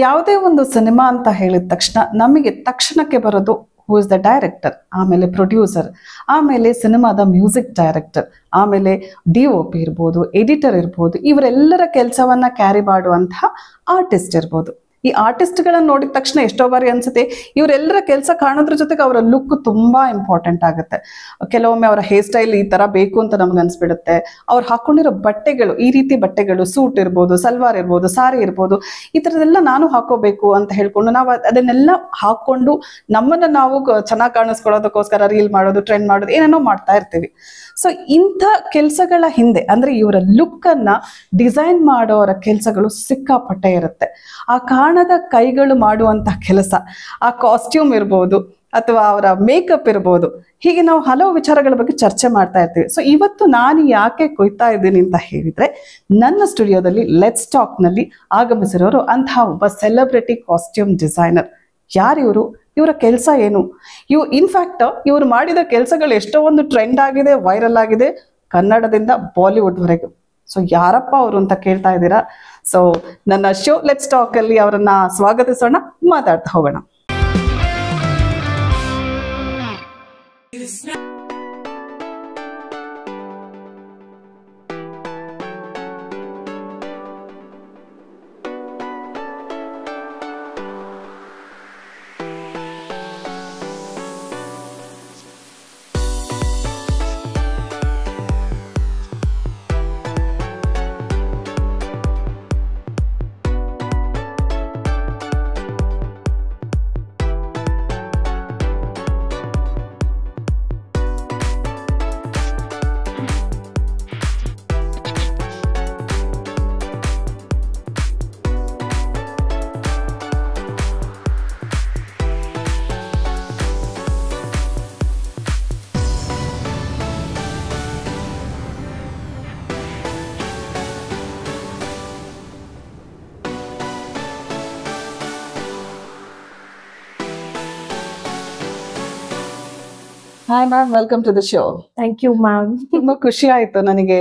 ಯಾವುದೇ ಒಂದು ಸಿನಿಮಾ ಅಂತ ಹೇಳಿದ ತಕ್ಷಣ ನಮಗೆ ತಕ್ಷಣಕ್ಕೆ ಬರೋದು ಹೂ ಇಸ್ ದ ಡೈರೆಕ್ಟರ್, ಆಮೇಲೆ ಪ್ರೊಡ್ಯೂಸರ್, ಆಮೇಲೆ ಸಿನಿಮಾದ ಮ್ಯೂಸಿಕ್ ಡೈರೆಕ್ಟರ್, ಆಮೇಲೆ DOP ಇರ್ಬೋದು, ಎಡಿಟರ್ ಇರ್ಬೋದು, ಇವರೆಲ್ಲರ ಕೆಲಸವನ್ನ ಕ್ಯಾರಿ ಮಾಡುವಂತಹ ಆರ್ಟಿಸ್ಟ್ ಇರ್ಬೋದು. ಈ ಆರ್ಟಿಸ್ಟ್ಗಳನ್ನ ನೋಡಿದ ತಕ್ಷಣ ಎಷ್ಟೋ ಬಾರಿ ಅನ್ಸುತ್ತೆ ಇವರೆಲ್ಲರ ಕೆಲಸ ಕಾಣೋದ್ರ ಜೊತೆಗೆ ಅವರ ಲುಕ್ ತುಂಬಾ ಇಂಪಾರ್ಟೆಂಟ್ ಆಗುತ್ತೆ. ಕೆಲವೊಮ್ಮೆ ಅವರ ಹೇರ್ ಸ್ಟೈಲ್ ಈ ತರ ಬೇಕು ಅಂತ ನಮ್ಗೆ ಅನ್ಸ್ಬಿಡುತ್ತೆ. ಅವ್ರು ಹಾಕೊಂಡಿರೋ ಬಟ್ಟೆಗಳು, ಈ ರೀತಿ ಬಟ್ಟೆಗಳು, ಸೂಟ್ ಇರ್ಬೋದು, ಸಲ್ವಾರ್ ಇರ್ಬೋದು, ಸಾರಿ ಇರ್ಬೋದು, ಈ ಥರದೆಲ್ಲ ನಾನು ಹಾಕೋಬೇಕು ಅಂತ ಹೇಳ್ಕೊಂಡು ನಾವು ಅದನ್ನೆಲ್ಲ ಹಾಕೊಂಡು ನಮ್ಮನ್ನ ನಾವು ಚೆನ್ನಾಗಿ ಕಾಣಿಸ್ಕೊಳ್ಳೋದಕ್ಕೋಸ್ಕರ ರೀಲ್ ಮಾಡೋದು, ಟ್ರೆಂಡ್ ಮಾಡೋದು, ಏನೇನೋ ಮಾಡ್ತಾ ಇರ್ತೀವಿ. ಸೊ ಇಂಥ ಕೆಲಸಗಳ ಹಿಂದೆ ಅಂದ್ರೆ ಇವರ ಲುಕ್ ಅನ್ನ ಡಿಸೈನ್ ಮಾಡೋರ ಕೆಲಸಗಳು ಸಿಕ್ಕಾಪಟ್ಟೆ ಇರುತ್ತೆ. ಆ ಕಾಣದ ಕೈಗಳು ಮಾಡುವಂತಹ ಕೆಲಸ, ಆ ಕಾಸ್ಟ್ಯೂಮ್ ಇರ್ಬೋದು ಅಥವಾ ಅವರ ಮೇಕಪ್ ಇರ್ಬೋದು, ಹೀಗೆ ನಾವು ಹಲವು ವಿಚಾರಗಳ ಬಗ್ಗೆ ಚರ್ಚೆ ಮಾಡ್ತಾ ಇರ್ತೀವಿ. ಸೊ ಇವತ್ತು ನಾನು ಯಾಕೆ ಕೊಯ್ತಾ ಇದ್ದೀನಿ ಅಂತ ಹೇಳಿದ್ರೆ, ನನ್ನ ಸ್ಟುಡಿಯೋದಲ್ಲಿ ಲೆಟ್ಸ್ ಟಾಕ್ ನಲ್ಲಿ ಆಗಮಿಸಿರೋರು ಅಂತಹ ಒಬ್ಬ ಸೆಲೆಬ್ರಿಟಿ ಕಾಸ್ಟ್ಯೂಮ್ ಡಿಸೈನರ್. ಯಾರಿವರು, ಇವರ ಕೆಲಸ ಏನು, ಇನ್ಫ್ಯಾಕ್ಟ್ ಇವರು ಮಾಡಿದ ಕೆಲಸಗಳು ಎಷ್ಟೋ ಒಂದು ಟ್ರೆಂಡ್ ಆಗಿದೆ, ವೈರಲ್ ಆಗಿದೆ, ಕನ್ನಡದಿಂದ ಬಾಲಿವುಡ್ ವರೆಗೂ. ಸೊ ಯಾರಪ್ಪ ಅವರು ಅಂತ ಕೇಳ್ತಾ ಇದ್ದೀರಾ? ಸೊ ನನ್ನ ಶೋ ಲೆಟ್ಸ್ ಟಾಕ್ ಅಲ್ಲಿ ಅವರನ್ನ ಸ್ವಾಗತಿಸೋಣ, ಮಾತಾಡ್ತಾ ಹೋಗೋಣ. Hi ma'am, welcome to the show. Thank you ma'am. ತುಂಬಾ ಖುಷಿ ಆಯ್ತು ನನಗೆ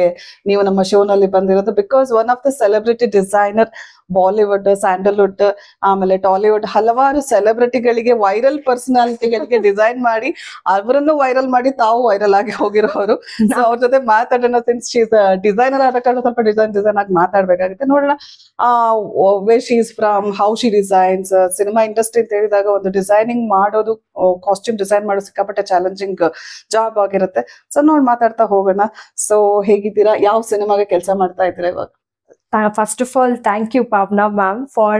ನೀವು ನಮ್ಮ ಶೋ ನಲ್ಲಿ ಬಂದಿರೋದು. Because one of the celebrity designer, Bollywood, Sandalwood, ಆಮೇಲೆ ಟಾಲಿವುಡ್ ಹಲವಾರು ಸೆಲೆಬ್ರಿಟಿಗಳಿಗೆ, ವೈರಲ್ ಪರ್ಸನಾಲಿಟಿಗಳಿಗೆ ಡಿಸೈನ್ ಮಾಡಿ ಅವರನ್ನು ವೈರಲ್ ಮಾಡಿ ತಾವು ವೈರಲ್ ಆಗಿ ಹೋಗಿರೋರು. ಸೊ ಅವ್ರ ಜೊತೆ ಮಾತಾಡೋಣ. ಸಿನ್ಸ್ ಶೀಸ್ ಡಿಸೈನರ್ ಆದ ಕಾರಣ ಸ್ವಲ್ಪ ಡಿಸೈನ್ ಆಗಿ ಮಾತಾಡ್ಬೇಕಾಗುತ್ತೆ. ನೋಡೋಣ where she is from, how she designs. Cinema industry ಅಂತ ಹೇಳಿದಾಗ ಒಂದು ಡಿಸೈನಿಂಗ್ ಮಾಡೋದು, ಕಾಸ್ಟ್ಯೂಮ್ ಡಿಸೈನ್ ಮಾಡೋದು ಸಿಕ್ಕಾಪಟ್ಟೆ ಚಾಲೆಂಜಿಂಗ್ ಜಾಬ್ ಆಗಿರುತ್ತೆ. ಸೊ ನೋಡಿ ಮಾತಾಡ್ತಾ ಹೋಗೋಣ. ಸೊ ಹೇಗಿದ್ದೀರಾ? ಯಾವ ಸಿನಿಮಾಗೆ ಕೆಲಸ ಮಾಡ್ತಾ ಇದ್ದೀರಾ ಇವಾಗ? First of all, thank you Pavna ma'am for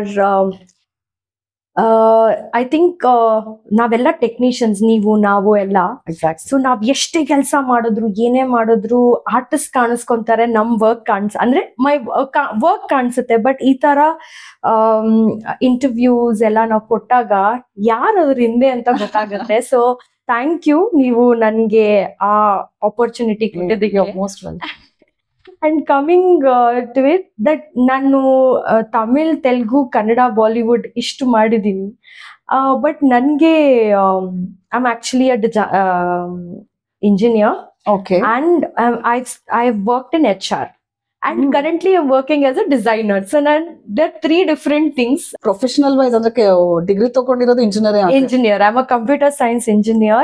I think ನಾವೆಲ್ಲ ಟೆಕ್ನಿಷಿಯನ್ಸ್, ನೀವು ನಾವು ಎಲ್ಲ. ಸೊ ನಾವ್ ಎಷ್ಟೇ ಕೆಲಸ ಮಾಡಿದ್ರು, ಏನೇ ಮಾಡಿದ್ರು ಆರ್ಟಿಸ್ಟ್ ಕಾಣಿಸ್ಕೊಂತಾರೆ, ನಮ್ ವರ್ಕ್ ಅಂದ್ರೆ ಮೈ ವರ್ಕ್ ಕಾಣಿಸುತ್ತೆ. ಬಟ್ ಈ ತರ ಇಂಟರ್ವ್ಯೂಸ್ ಎಲ್ಲ ನಾವು ಕೊಟ್ಟಾಗ ಯಾರು ಅದ್ರ ಹಿಂದೆ ಅಂತ ಗೊತ್ತಾಗುತ್ತೆ. ಸೊ ಥ್ಯಾಂಕ್ ಯು, ನೀವು ನನ್ಗೆ ಆ ಆಪರ್ಚುನಿಟಿ ಕೊಟ್ಟಿದ್ದಕ್ಕೆ. Most welcome. And coming to it, that ನಾನು ತಮಿಳ್, ತೆಲುಗು, ಕನ್ನಡ, ಬಾಲಿವುಡ್ ಇಷ್ಟು ಮಾಡಿದ್ದೀನಿ. ಬಟ್ ನನಗೆ I am actually engineer. Okay. And I've worked in HR. And currently I'm working as a designer. So there are three different things. Professional wise ಅಂದ್ರೆ degree ತಗೊಂಡಿರೋದು engineering. Engineer. I'm a computer science engineer.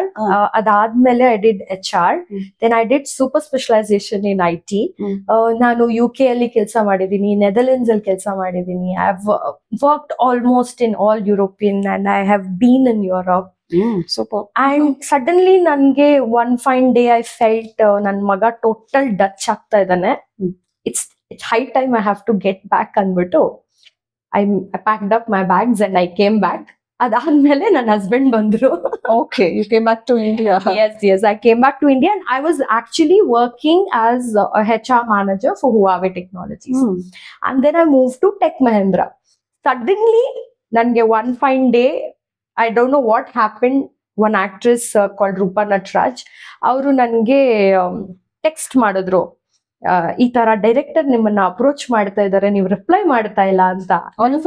Adadmele I did HR. Then I did super specialization in IT. ನಾನು UK ಅಲ್ಲಿ ಕೆಲಸ ಮಾಡಿದ್ದೀನಿ, Netherlands ಅಲ್ಲಿ ಕೆಲಸ ಮಾಡಿದ್ದೀನಿ. I've worked almost in all European and I have been in Europe. Super. And suddenly nange one fine day I felt ನನ್ನ ಮಗ total Dutch ಆಗ್ತಾ ಇದ್ದಾನೆ. It's high time I have to get back ಅಂದ್ಬಿಟ್ಟು I packed up my bags and I came back. ಅದಾದ್ಮೇಲೆ ನನ್ನ husband ಬಂದ್ರು. Okay, you came back to India. Yes, I came back to India and I was actually working as a HR manager for Huawei Technologies. And then I moved to Tech Mahindra. Suddenly nange one fine day, I don't know what happened, one actress called Rupa Natraj, ಅವರು ನನಗೆ text ಮಾಡಿದ್ರು, ಈ ತರ director ನಿಮ್ಮನ್ನ approach ಮಾಡ್ತಾ ಇದ್ದಾರೆ, ನೀವು reply ಮಾಡ್ತಾ ಇಲ್ಲ ಅಂತ. All of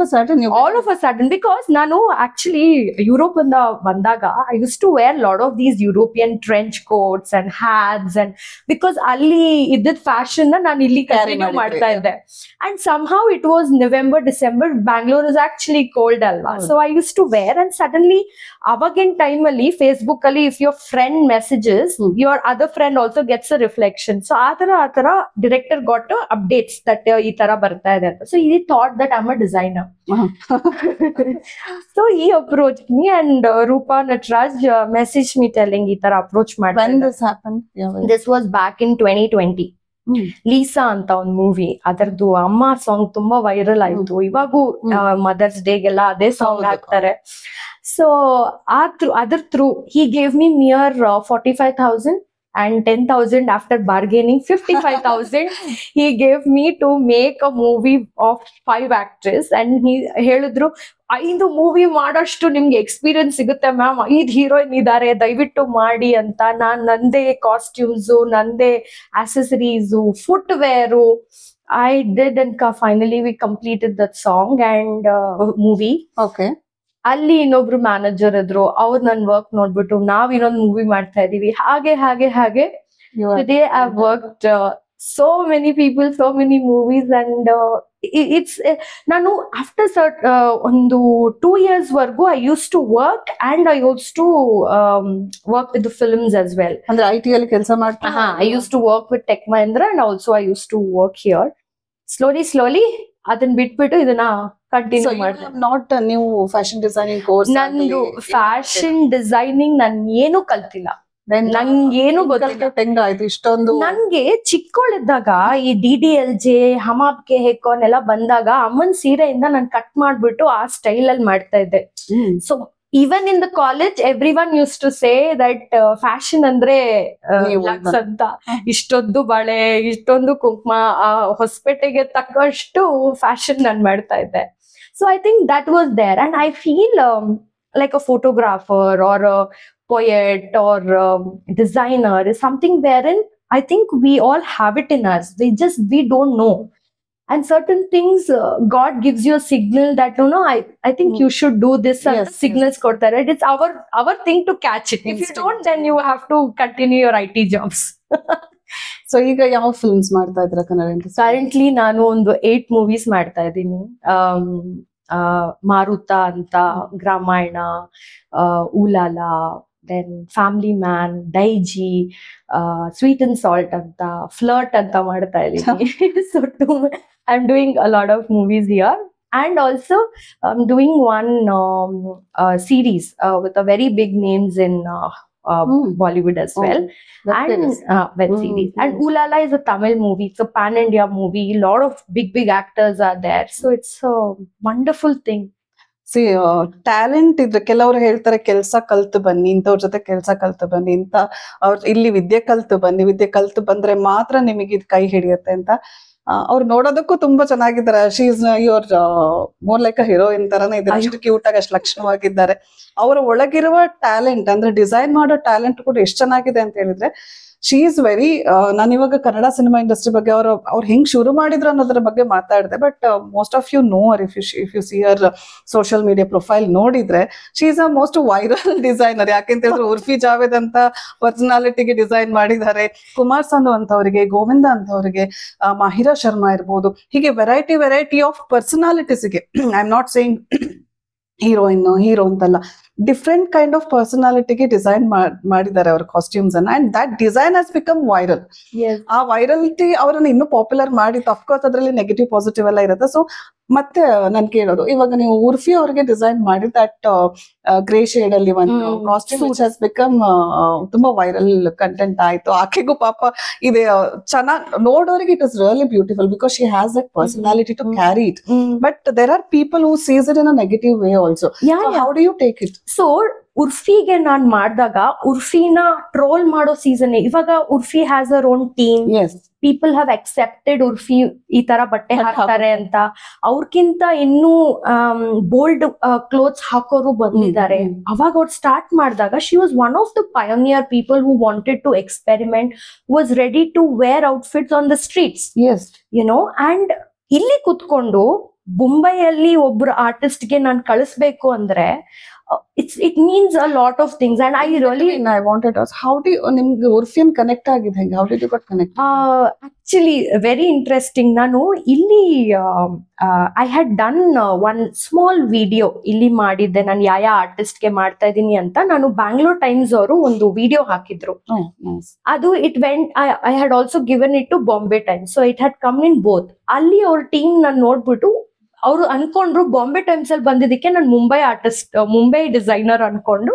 a sudden because ನಾನು ಆಕ್ಚುಲಿ ಯುರೋಪ್ ಇಂದ ಬಂದಾಗ I used to wear lot of these European trench coats and hats and because ಅಲ್ಲಿ ಇದ್ದಿದ್ ಫ್ಯಾಷನ್ ನಾನು ಇಲ್ಲಿ ಕಂಟಿನ್ಯೂ ಮಾಡ್ತಾ ಇದ್ದೆ. And somehow it was November, December, Bangalore is actually cold ಅಲ್ವಾ, so I used to wear. And suddenly ಅವಾಗಿನ time ಅಲ್ಲಿ Facebook ಅಲ್ಲಿ if your friend messages your other friend also gets a reflection. So ಆ ತರ director got updates that ಈ ತರ ಬರ್ತಾ ಇದೆ ಅಂತ. So he thought that I'm a designer. So he approached me and Rupa Natraj messaged me telling ಈ ತರ approach ಮಾಡ್ತಾ. When this happened? This was back in 2020. Lisa ಅಂತ ಒಂದು ಮೂವಿ, ಅದರದ್ದು ಅಮ್ಮ ಸಾಂಗ್ ತುಂಬಾ ವೈರಲ್ ಆಯ್ತು. ಇವಾಗೂ ಮದರ್ಸ್ ಡೇಗೆಲ್ಲ ಅದೇ ಸಾಂಗ್ ಹಾಕ್ತಾರೆ. ಸೊ ಅದ್ರ through he gave me mere 45,000 and 10,000 after bargaining 55,000 he gave me to make a movie of 5 actors. and he ಹೇಳಿದ್ರು 5 ಮೂವಿ ಮಾಡೋಷ್ಟು ನಿಮ್ಗೆ ಎಕ್ಸ್ಪೀರಿಯನ್ಸ್ ಸಿಗುತ್ತೆ ಮ್ಯಾಮ್, 5 ಹೀರೋಯಿನ್ ಇದಾರೆ, ದಯವಿಟ್ಟು ಮಾಡಿ ಅಂತ. ನಾನ್ ನಂದೇ ಕಾಸ್ಟ್ಯೂಮ್ಸು, ನಂದೇ accessories, foot wear I did, and finally we completed that song and movie. Okay. ಅಲ್ಲಿ ಇನ್ನೊಬ್ರು ಮ್ಯಾನೇಜರ್ ಇದ್ರು, ಅವ್ರು ನನ್ ವರ್ಕ್ ನೋಡ್ಬಿಟ್ಟು ನಾವ್ ಇನ್ನೊಂದು ಮೂವಿ ಮಾಡ್ತಾ ಇದೀವಿ. ಹಾಗೆ today I've worked so many people, so many movies, and it's ನಾನು after ಒಂದು 2 years ವರ್ಗೂ I used to work and I used to work with the films as well. ಅಂದ್ರೆ IT ಅಲ್ಲಿ ಕೆಲಸ ಮಾಡ್ತಾ. I used to work with Tech Mahindra and also I used to work here. Slowly ಅದನ್ನ ಬಿಟ್ಬಿಟ್ಟು ಇದನ್ನ continue ಮಾಡ್ತೀನಿ. Not ನೀವು fashion designing course? ನಂದು ಫ್ಯಾಷನ್ ಡಿಸೈನಿಂಗ್ ನಾನು ಏನು ಕಲ್ತಿಲ್ಲ, ನಂಗೇನು ಗೊತ್ತಿಲ್ಲ. ಹೆಂಗಾಯ್ತು ಇಷ್ಟೊಂದು? ನನ್ಗೆ ಚಿಕ್ಕವಳಿದ್ದಾಗ ಈ DDLJ, ಹಮಾಬ್ಗೆ ಹೆಕೋನ್ ಎಲ್ಲ ಬಂದಾಗ ಅಮ್ಮನ್ ಸೀರೆಯಿಂದ ನಾನು ಕಟ್ ಮಾಡ್ಬಿಟ್ಟು ಆ ಸ್ಟೈಲ್ ಅಲ್ಲಿ ಮಾಡ್ತಾ ಇದ್ದೆ. So even in the college everyone used to say that fashion ಅಂದ್ರೆ ಲಕ್ಸ್ ಅಂತ. ಇಷ್ಟೊಂದು ಬಳೆ, ಇಷ್ಟೊಂದು ಕುಂಕುಮ, ಹೊಸಪೇಟೆಗೆ ತಕ್ಕಷ್ಟು ಫ್ಯಾಷನ್ ನಾನು ಮಾಡ್ತಾ ಇದ್ದೆ. So I think that was there, and I feel like a photographer or a poet or designer is something wherein I think we all have it in us. We don't know. And certain things God gives you a signal that I think you should do this. Yes, signals ಕೊಡ್ತಾರೆ. It's our thing to catch it. If you don't, then you have to continue your IT jobs. So ಈಗ ಯಾವ films ಮಾಡ್ತಾ ಇದ್ರ Kannada? Currently ನಾನು ಒಂದು 8 movies ಮಾಡ್ತಾ ಇದ್ದೀನಿ. ಮಾರುತ ಅಂತ, Gramayana, ooh la la, then family man, daisy, sweet and salt ಅಂತ, ಫ್ಲರ್ಟ್ ಅಂತ ಮಾಡ್ತಾ ಇದ್ದೀನಿ. So I'm doing a lot of movies here, and also I'm doing one series with a very big names in Bollywood as well. And web series. And Ulala is a Tamil movie. It's a pan-India movie. A lot of big actors are there. So it's a wonderful thing. C talent ಇದ್ರೆ ಕೆಲವರು ಹೇಳ್ತಾರೆ ಕೆಲಸ ಕಲ್ತು ಬನ್ನಿ, ಇಂಥವ್ರ ಜೊತೆ ಕೆಲಸ ಕಲ್ತು ಬನ್ನಿ ಅಂತ, ಅವ್ರ ಇಲ್ಲಿ ವಿದ್ಯೆ ಕಲ್ತು ಬಂದ್ರೆ ಮಾತ್ರ ನಿಮಗೆ ಇದು ಕೈ ಹಿಡಿಯುತ್ತೆ ಅಂತ. ಅವ್ರು ನೋಡೋದಕ್ಕೂ ತುಂಬಾ ಚೆನ್ನಾಗಿದ್ದಾರೆ. She is your more like a heroine ತರಾನೇ ಇದ್ದಾರೆ. ಅಷ್ಟು ಕ್ಯೂಟ್ ಆಗಿ, ಅಷ್ಟು ಲಕ್ಷಣವಾಗಿದ್ದಾರೆ. ಅವರ ಒಳಗಿರುವ ಟ್ಯಾಲೆಂಟ್ ಅಂದ್ರೆ ಡಿಸೈನ್ ಮಾಡೋ ಟ್ಯಾಲೆಂಟ್ ಕೂಡ ಎಷ್ಟು ಚೆನ್ನಾಗಿದೆ ಅಂತ ಹೇಳಿದ್ರೆ, ಶಿ ಈಸ್ ವೆರಿ. ನಾನು ಇವಾಗ ಕನ್ನಡ ಸಿನಿಮಾ ಇಂಡಸ್ಟ್ರಿ ಬಗ್ಗೆ ಅವ್ರು ಹೆಂಗ್ ಶುರು ಮಾಡಿದ್ರು ಅನ್ನೋದ್ರ ಬಗ್ಗೆ ಮಾತಾಡಿದೆ. But most of you know ಅವರ್, ಇಫ್ ಯು ಸಿ ಅವರ್ ಸೋಷಿಯಲ್ ಮೀಡಿಯಾ ಪ್ರೊಫೈಲ್ ನೋಡಿದ್ರೆ, she is a most viral designer. ಯಾಕೆಂತ ಹೇಳಿದ್ರೆ ಉರ್ಫಿ ಜಾವೇದ್ ಅಂತ ಪರ್ಸನಾಲಿಟಿಗೆ ಡಿಸೈನ್ ಮಾಡಿದ್ದಾರೆ, ಕುಮಾರ್ ಸಾನು ಅಂತವರಿಗೆ, ಗೋವಿಂದ ಅಂತವರಿಗೆ, ಮಾಹಿರಾ ಶರ್ಮಾ ಇರ್ಬೋದು. ಹೀಗೆ ವೆರೈಟಿ ಆಫ್ ಪರ್ಸನಾಲಿಟೀಸ್ಗೆ, I am not saying hero ಅಂತಲ್ಲ, ಡಿಫ್ರೆಂಟ್ ಕೈಂಡ್ ಆಫ್ ಪರ್ಸನಾಲಿಟಿಗೆ ಡಿಸೈನ್ ಮಾಡಿದ್ದಾರೆ ಅವ್ರ ಕಾಸ್ಟ್ಯೂಮ್ಸ್ ಅನ್ನ. And that design has become viral. ಆ ವೈರಲಿಟಿ ಅವರನ್ನ ಇನ್ನೂ ಪಾಪ್ಯುಲರ್ ಮಾಡಿತ್ತು. ಅಫ್ಕೋರ್ಸ್ ಅದರಲ್ಲಿ ನೆಗೆಟಿವ್ ಪಾಸಿಟಿವ್ ಎಲ್ಲ ಇರುತ್ತೆ. ಸೊ ಮತ್ತೆ ನಾನ್ ಕೇಳೋದು, ಇವಾಗ ನೀವು ಉರ್ಫಿ ಅವ್ರಿಗೆ ಡಿಸೈನ್ ಮಾಡಿ ದಟ್ ಗ್ರೇ ಶೇಡ್ ಅಲ್ಲಿ ಒಂದು ಕಾಸ್ಟ್ಯೂಮ್ ವಿಚ್ ಹ್ಯಾಸ್ ಬಿಕಮ್ ತುಂಬಾ ವೈರಲ್ ಕಂಟೆಂಟ್ ಆಯ್ತು. ಆಕೆಗೂ ಪಾಪ ಇದೆ ಚೆನ್ನಾಗಿ ನೋಡೋರಿಗೆ it is really beautiful because she has that personality to carry it. But there are people who sees it in a negative way also. How do you take it? So ಉರ್ಫಿಗೆ ನಾನ್ ಮಾಡಿದಾಗ ಉರ್ಫಿನ ಟ್ರೋಲ್ ಮಾಡೋ season. ಇವಾಗ Urfi has ಅವರ್ own team. People have accepted Urfi ಈ ತರ ಬಟ್ಟೆ ಹಾಕ್ತಾರೆ ಅಂತ. ಅವ್ರಕ್ಕಿಂತ ಇನ್ನೂ ಬೋಲ್ಡ್ ಕ್ಲೋತ್ಸ್ ಹಾಕೋರು ಬಂದಿದ್ದಾರೆ. ಅವಾಗ ಅವ್ರು ಸ್ಟಾರ್ಟ್ ಮಾಡಿದಾಗ she was one of the pioneer people who wanted to experiment, was ready to wear outfits on the streets, you know. And ಇಲ್ಲಿ ಕುತ್ಕೊಂಡು ಮುಂಬೈಯಲ್ಲಿ ಒಬ್ರು ಆರ್ಟಿಸ್ಟ್ ಗೆ ನಾನು ಕಳಿಸ್ಬೇಕು ಅಂದ್ರೆ it means a lot of things. And I wanted to ask, how do you nimge Urfian connect agide henge? How did you got connected? Actually very interesting. Nanu illi I had done one small video illi madidde. Nan yaya artist ge ಮಾಡ್ತಾ ಇದೀನಿ ಅಂತ ನಾನು Bangalore Times ಅವರು ಒಂದು video ಹಾಕಿದ್ರು. ಅದು it went, I had also given it to Bombay Times, so it had come in both. ಅಲ್ಲಿ ಅವ್ರ ಟೀಮ್ ನಾನು ನೋಡ್ಬಿಟ್ಟು ಅವರು ಅನ್ಕೊಂಡ್ರು ಬಾಂಬೆ ಟೈಮ್ಸ್ ಅಲ್ಲಿ ಬಂದಿದ್ದಕ್ಕೆ ನಾನು ಮುಂಬೈ ಡಿಸೈನರ್ ಅನ್ಕೊಂಡು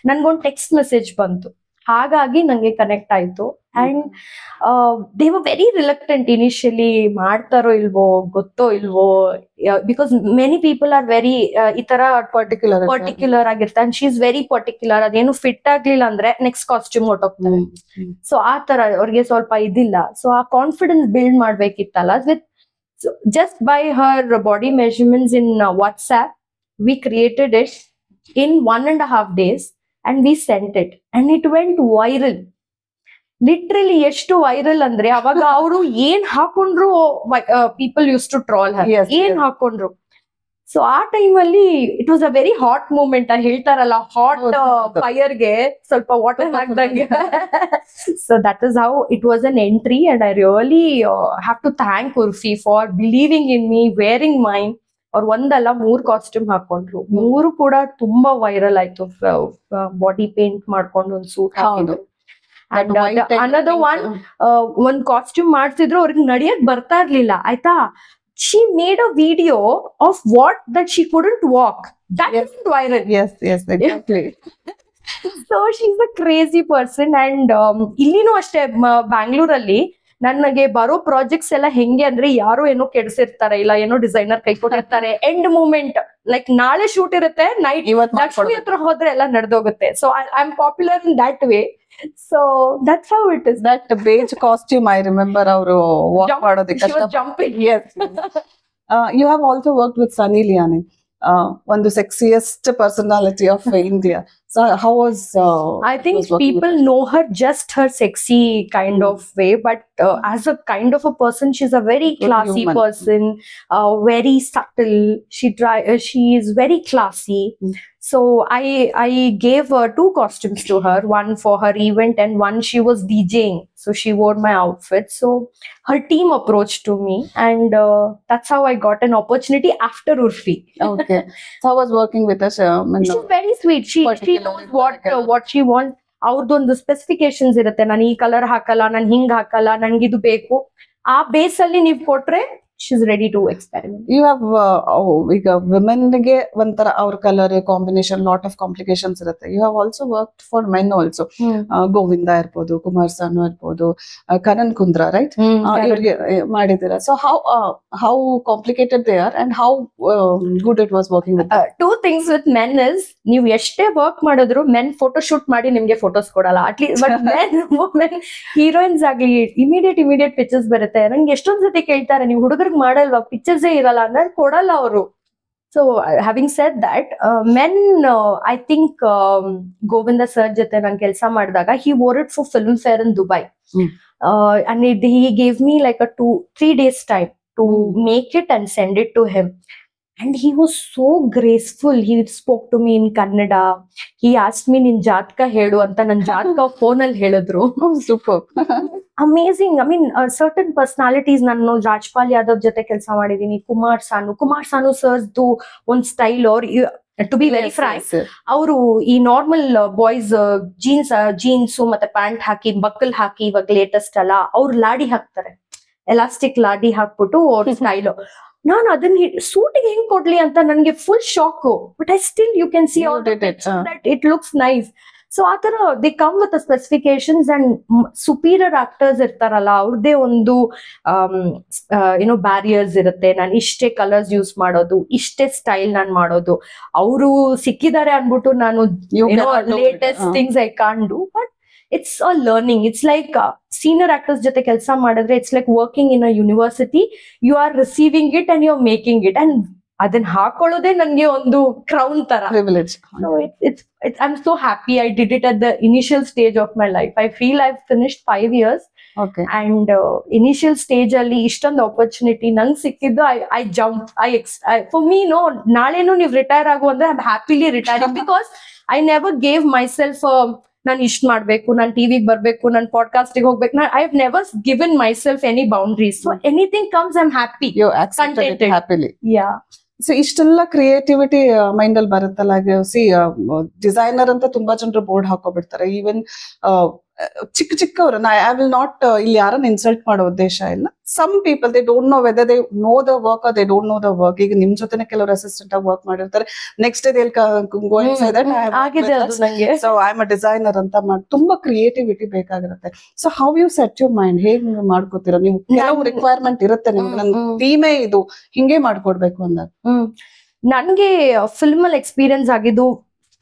ನನ್ಗೊಂದು ಟೆಕ್ಸ್ಟ್ ಮೆಸೇಜ್ ಬಂತು. ಹಾಗಾಗಿ ನಂಗೆ ಕನೆಕ್ಟ್ ಆಯ್ತು. And they were very reluctant initially, ಮಾಡ್ತಾರೋ ಇಲ್ವೋ ಗೊತ್ತೋ ಇಲ್ವೋ, because many people are very ಈ ತರ ಪರ್ಟಿಕ್ಯುಲರ್ ಆಗಿರ್ತಾರೆ. And she is very particular. ಅದೇನು ಫಿಟ್ ಆಗ್ಲಿಲ್ಲ ಅಂದ್ರೆ ನೆಕ್ಸ್ಟ್ ಕಾಸ್ಟ್ಯೂಮ್ ಹೊಟ್ಟೋಗ್ತಾರೆ. ಸೊ ಆ ತರ ಅವ್ರಿಗೆ ಸ್ವಲ್ಪ ಇದಿಲ್ಲ. ಸೊ ಆ ಕಾನ್ಫಿಡೆನ್ಸ್ ಬಿಲ್ಡ್ ಮಾಡ್ಬೇಕಿತ್ತಲ್ಲ. With So just by her body measurements in WhatsApp, we created it in 1.5 days and we sent it and it went viral. Literally ಎಷ್ಟು ವೈರಲ್ ಅಂದ್ರೆ ಅವಾಗ ಅವರು ಏನ್ ಹಾಕೊಂಡ್ರು people used to troll her. ಏನ್ ಹಾಕೊಂಡ್ರು. So ಆ time ಅಲ್ಲಿ it was a very hot moment. ಹೇಳ್ತಾರಲ್ಲ ಹಾಟ್ ಫೈರ್ಗೆ ಸ್ವಲ್ಪ ವಾಟರ್ ಹಾಕ್ದಂಗೆ. So that is how it was an entry. And I really have to thank Urfi for believing in me, wearing mine. ಅವ್ರು ಒಂದಲ್ಲ 3 ಕಾಸ್ಟ್ಯೂಮ್ ಹಾಕೊಂಡ್ರು. 3 ಕೂಡ ತುಂಬಾ ವೈರಲ್ ಆಯ್ತು. ಬಾಡಿ ಪೇಂಟ್ ಮಾಡ್ಕೊಂಡು ಒಂದು ಸೂಟ್ ಹಾಕಿದ್ರು. ಅಂಡ್ ಅನದರ್ ಒಂದ್ ಕಾಸ್ಟ್ಯೂಮ್ ಮಾಡ್ತಿದ್ರು, ಅವ್ರಿಗೆ ನಡಿಯಕ್ ಬರ್ತಾ ಇರ್ಲಿಲ್ಲ ಆಯ್ತಾ. She made a video of that she couldn't walk. That is viral. Yes, exactly. So she's a crazy person. And illinu ashte Bangalore alli ನನಗೆ ಬರೋ ಪ್ರಾಜೆಕ್ಟ್ಸ್ ಎಲ್ಲ ಹೆಂಗೆ ಅಂದ್ರೆ ಯಾರೋ ಏನೋ ಕೆಡ್ಸಿರ್ತಾರೆ, ಇಲ್ಲ ಏನೋ ಡಿಸೈನರ್ ಕೈ ಕೊಟ್ಟಿರ್ತಾರೆ. ಎಂಡ್ ಮೂಮೆಂಟ್ ಲೈಕ್ ನಾಳೆ ಶೂಟ್ ಇರುತ್ತೆ, ನೈಟ್ ಲಕ್ಷ್ಮಿ ಹತ್ರ ಹೋದ್ರೆ ಎಲ್ಲ ನಡೆದೋಗುತ್ತೆ. So I am popular in that way. So that's how it is. That beige costume, I remember ಅವರು walk ಮಾಡೋದಕ್ಕೆ she was jumping. Yes. You have also worked with Sunny Leone, one of the sexiest personality of India. So how was I think people know her just her sexy kind of way, but as a kind of a person, she's a very classy person, very subtle. She is very classy. So I gave 2 costumes to her, one for her event and one she was DJing. So she wore my outfit. So her team approached to me and that's how I got an opportunity after Urfi. Okay. So I was working with her. She's very sweet. She knows what she wants. ಅವ್ರದ್ದೊಂದು specifications ಇರುತ್ತೆ. ನಾನು ಈ colour ಹಾಕಲ್ಲ, ನಾನು ಹಿಂಗ್ ಹಾಕಲ್ಲ, ನನ್ಗಿದು ಬೇಕು. ಆ ಬೇಸ್ ಅಲ್ಲಿ ನೀವು ಕೊಟ್ರೆ she's ready to experiment. You have ಈಗ women ಗೆ ಒಂಥರ ಅವ್ರ colour combination lot of complications ಇರುತ್ತೆ. You have also worked for men also. Govinda ಇರ್ಬೋದು, ಕುಮಾರ್ ಸಾನು ಇರ್ಬೋದು, ಕರಣ್ ಕುಂದ್ರಾ, ರೈಟ್? ಇವ್ರಿಗೆ ಮಾಡಿದ್ದೀರಾ. So how complicated they are and how good it was working with them. 2 things with men is ನೀವು ಎಷ್ಟೇ ವರ್ಕ್ ಮಾಡಿದ್ರು men photo shoot ಮಾಡಿ ನಿಮ್ಗೆ ಫೋಟೋಸ್ ಕೊಡಲ್ಲ. ಅಟ್ಲೀಸ್ಟ್ ಬಟ್ ಮೆನ್ ಹೀರೋಯಿನ್ಸ್ ಆಗ್ಲಿ ಇಮಿಡಿಯೇಟ್ ಪಿಕ್ಚರ್ಸ್ ಬರುತ್ತೆ. ನಂಗೆ ಎಷ್ಟೊಂದ್ ಸತಿ ಕೇಳ್ತಾರೆ, ನೀವು ಹುಡುಗರಿಗೆ ಮಾಡಲ್ವಾ, ಪಿಕ್ಚರ್ಸೇ ಇರಲ್ಲ ಅಂದ್ರೆ ಕೊಡಲ್ಲ ಅವರು. So having said that, men I think Govinda sir ಜೊತೆ ನಾನು ಕೆಲಸ ಮಾಡಿದಾಗ he wore it for film fair in Dubai. And he gave me like a 2-3 days time to make it and send it to him. And he was so graceful. He spoke to me in Kannada. He asked me, ನಿನ್ ಜಾತಕ ಹೇಳು ಅಂತ. ನನ್ನ ಜಾತಕ phone ಅಲ್ಲಿ ಹೇಳಿದ್ರು. Super. Amazing. I mean, certain personalities. ನಾನು ರಾಜ್ಪಾಲ್ ಯಾದವ್ ಜೊತೆ ಕೆಲಸ ಮಾಡಿದೀನಿ. ಕುಮಾರ್ ಸಾನು ಸರ್ದು ಒಂದ್ ಸ್ಟೈಲ್. ಅವ್ರ ಟು ಬಿ ವೆರಿ ಫ್ರಾಂಕ್, ಅವರು ಈ ನಾರ್ಮಲ್ ಬಾಯ್ಸ್ ಜೀನ್ಸ್ ಮತ್ತೆ ಪ್ಯಾಂಟ್ ಹಾಕಿ ಬಕ್ಕಲ್ ಹಾಕಿ ಇವಾಗ ಲೇಟೆಸ್ಟ್ ಅಲ್ಲ, ಅವ್ರು ಲಾಡಿ ಹಾಕ್ತಾರೆ, ಎಲಾಸ್ಟಿಕ್ ಲಾಡಿ ಹಾಕ್ಬಿಟ್ಟು ಅವ್ರ ಸ್ಟೈಲ್. ನಾನು ಅದನ್ನ ಸೂಟಿಗೆ ಹೆಂಗ್ ಕೊಡ್ಲಿ ಅಂತ ನನ್ಗೆ full shock. But I still you can see that it looks nice. So ಆತರ they come with specifications and superior actors ಇರ್ತಾರಲ್ಲ, ಅವ್ರದ್ದೇ ಒಂದು ಏನೋ ಬ್ಯಾರಿಯರ್ಸ್ ಇರುತ್ತೆ. ನಾನು ಇಷ್ಟೇ ಕಲರ್ಸ್ ಯೂಸ್ ಮಾಡೋದು, ಇಷ್ಟೇ ಸ್ಟೈಲ್ ನಾನು ಮಾಡೋದು. ಅವರು ಸಿಕ್ಕಿದ್ದಾರೆ ಅನ್ಬಿಟ್ಟು ನಾನು latest things I can't do. But it's a learning. It's like senior actors jothe kelsa madidre, it's like working in a university. You are receiving it and you're making it, and adan haakolode nange ondu crown tara privilege. So it's I'm so happy I did it at the initial stage of my life. I feel I've finished 5 years. Okay. And initial stage alli ishtond opportunity nang sikkiddu, I jumped. For me, no, naale no ನೀವು retire ಆಗು ಅಂದ್ರೆ I'm happily retiring because I never gave myself ನಾನು ಇಷ್ಟ ಮಾಡ್ಬೇಕು, ನಾನು ಟಿವಿಗೆ ಬರ್ಬೇಕು, ನಾನು ಪಾಡ್ಕಾಸ್ಟಿಗೆ ಹೋಗ್ಬೇಕು. I have never given myself any boundaries. So anything comes I am happy. You accepted it happily. Yeah. So ಇಷ್ಟೆಲ್ಲ ಕ್ರಿಯೇಟಿವಿಟಿ ಮೈಂಡ್ ಅಲ್ಲಿ ಬರುತ್ತಲ್ಲ. ಸಿ ಡಿಸೈನರ್ ಅಂತ ತುಂಬಾ ಜನರು ಬೋರ್ಡ್ ಹಾಕೋಬಿಡ್ತಾರೆ. ಈವನ್ ಚಿಕ್ಕ ಚಿಕ್ಕವ್ರನ್ನ ಐ ವಿಲ್ ನಾಟ್ ಇಲ್ಲಿ ಯಾರನ್ನ ಇನ್ಸಲ್ಟ್ ಮಾಡೋ ಉದ್ದೇಶ ಇಲ್ಲ. Some people they don't know whether they know the work or they don't know the work. ಈಗ ನಿಮ್ ಜೊತೆನೆ ಕೆಲವರು ಅಸಿಸ್ಟೆಂಟ್ ಆಗಿ ವರ್ಕ್ ಮಾಡಿರ್ತಾರೆ. Next day going say that so I am a designer ಅಂತ ಮಾಡಿ ತುಂಬಾ ಕ್ರಿಯೇಟಿವಿಟಿ ಬೇಕಾಗಿರುತ್ತೆ. So how you set your mind? ಹೇಗ್ ಮಾಡ್ಕೋತೀರಾ ನೀವು? ಕೆಲವು ರಿಕ್ವೈರ್ಮೆಂಟ್ ಇರುತ್ತೆ ನಿಮ್ಗೆ, ನನ್ ಥೀಮೇ ಇದು, ಹಿಂಗೆ ಮಾಡ್ಕೊಡ್ಬೇಕು ಅಂದಾಗ. ನನ್ಗೆ ಫಿಲ್ಮ್ ಅಲ್ಲಿ ಎಕ್ಸ್ಪೀರಿಯನ್ಸ್ ಆಗಿದ್ದು,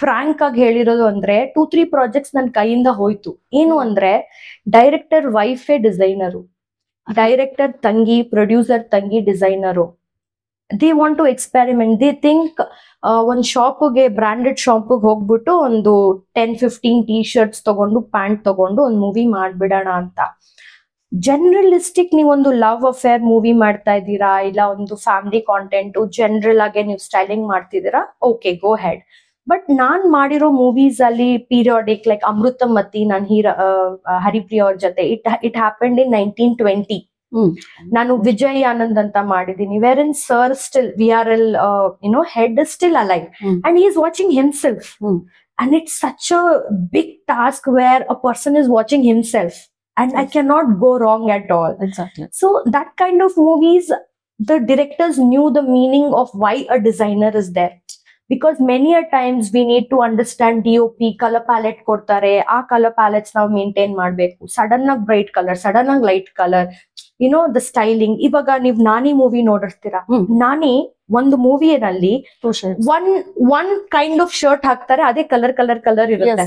ಫ್ರಾಂಕ್ ಆಗಿ ಹೇಳಿರೋದು ಅಂದ್ರೆ 2-3 ಪ್ರಾಜೆಕ್ಟ್ಸ್ ನನ್ ಕೈಯಿಂದ ಹೋಯ್ತು. ಏನು ಅಂದ್ರೆ ಡೈರೆಕ್ಟರ್ ವೈಫೇ ಡಿಸೈನರು, ಡೈರೆಕ್ಟರ್ ತಂಗಿ, ಪ್ರೊಡ್ಯೂಸರ್ ತಂಗಿ designer. They want to experiment. They think ಒಂದ್ ಶಾಪ್ಗೆ, ಬ್ರಾಂಡೆಡ್ ಶಾಪ್ಗೆ ಹೋಗ್ಬಿಟ್ಟು ಒಂದು 10-15 ಟೀ ಶರ್ಟ್ಸ್ ತಗೊಂಡು, ಪ್ಯಾಂಟ್ ತಗೊಂಡು ಒಂದು ಮೂವಿ ಮಾಡ್ಬಿಡೋಣ ಅಂತ. ಜನರಲಿಸ್ಟಿಕ್ ನೀವೊಂದು ಲವ್ ಅಫೇರ್ ಮೂವಿ ಮಾಡ್ತಾ ಇದ್ದೀರಾ, ಇಲ್ಲ ಒಂದು ಫ್ಯಾಮಿಲಿ ಕಾಂಟೆಂಟ್ ಜನರಲ್ ಆಗಿ ನೀವು ಸ್ಟೈಲಿಂಗ್ ಮಾಡ್ತಿದ್ದೀರಾ, ಓಕೆ ಗೋ ಹೆಡ್. ಬಟ್ ನಾನ್ ಮಾಡಿರೋ ಮೂವೀಸ್ ಅಲ್ಲಿ ಪೀರಿಯಾಡಿಕ್, ಲೈಕ್ ಅಮೃತಮತಿ, ನಾನು ಹರಿಪ್ರಿಯ ಅವ್ರ ಜೊತೆ ಇಟ್ ಹ್ಯಾಪೆಂಡ್ ಇನ್ 1920. ನಾನು ವಿಜಯ್ ಆನಂದ್ ಅಂತ ಮಾಡಿದೀನಿ, where in sir still VRL head still alive and he is watching himself. And it's such a big task where a person is watching himself and I cannot go wrong at all. Exactly. So that kind of movies, the directors knew the meaning of why a designer is there. Because many a times we need to understand DOP, color palette ಕೊಡ್ತಾರೆ, ಆ colour palettes ನಾವು maintain ಮಾಡ್ಬೇಕು. Sudden ಆಗಿ bright colour, sudden ಆಗಿ light colour, the styling. ಇವಾಗ ನೀವ್ ನಾನಿ movie ನೋಡಿರ್ತೀರಾ. ನಾನಿ ಒಂದು ಮೂವಿಯಲ್ಲಿ ಒನ್ ಕೈಂಡ್ ಆಫ್ ಶರ್ಟ್ ಹಾಕ್ತಾರೆ, ಅದೇ ಕಲರ್ ಇರುತ್ತೆ.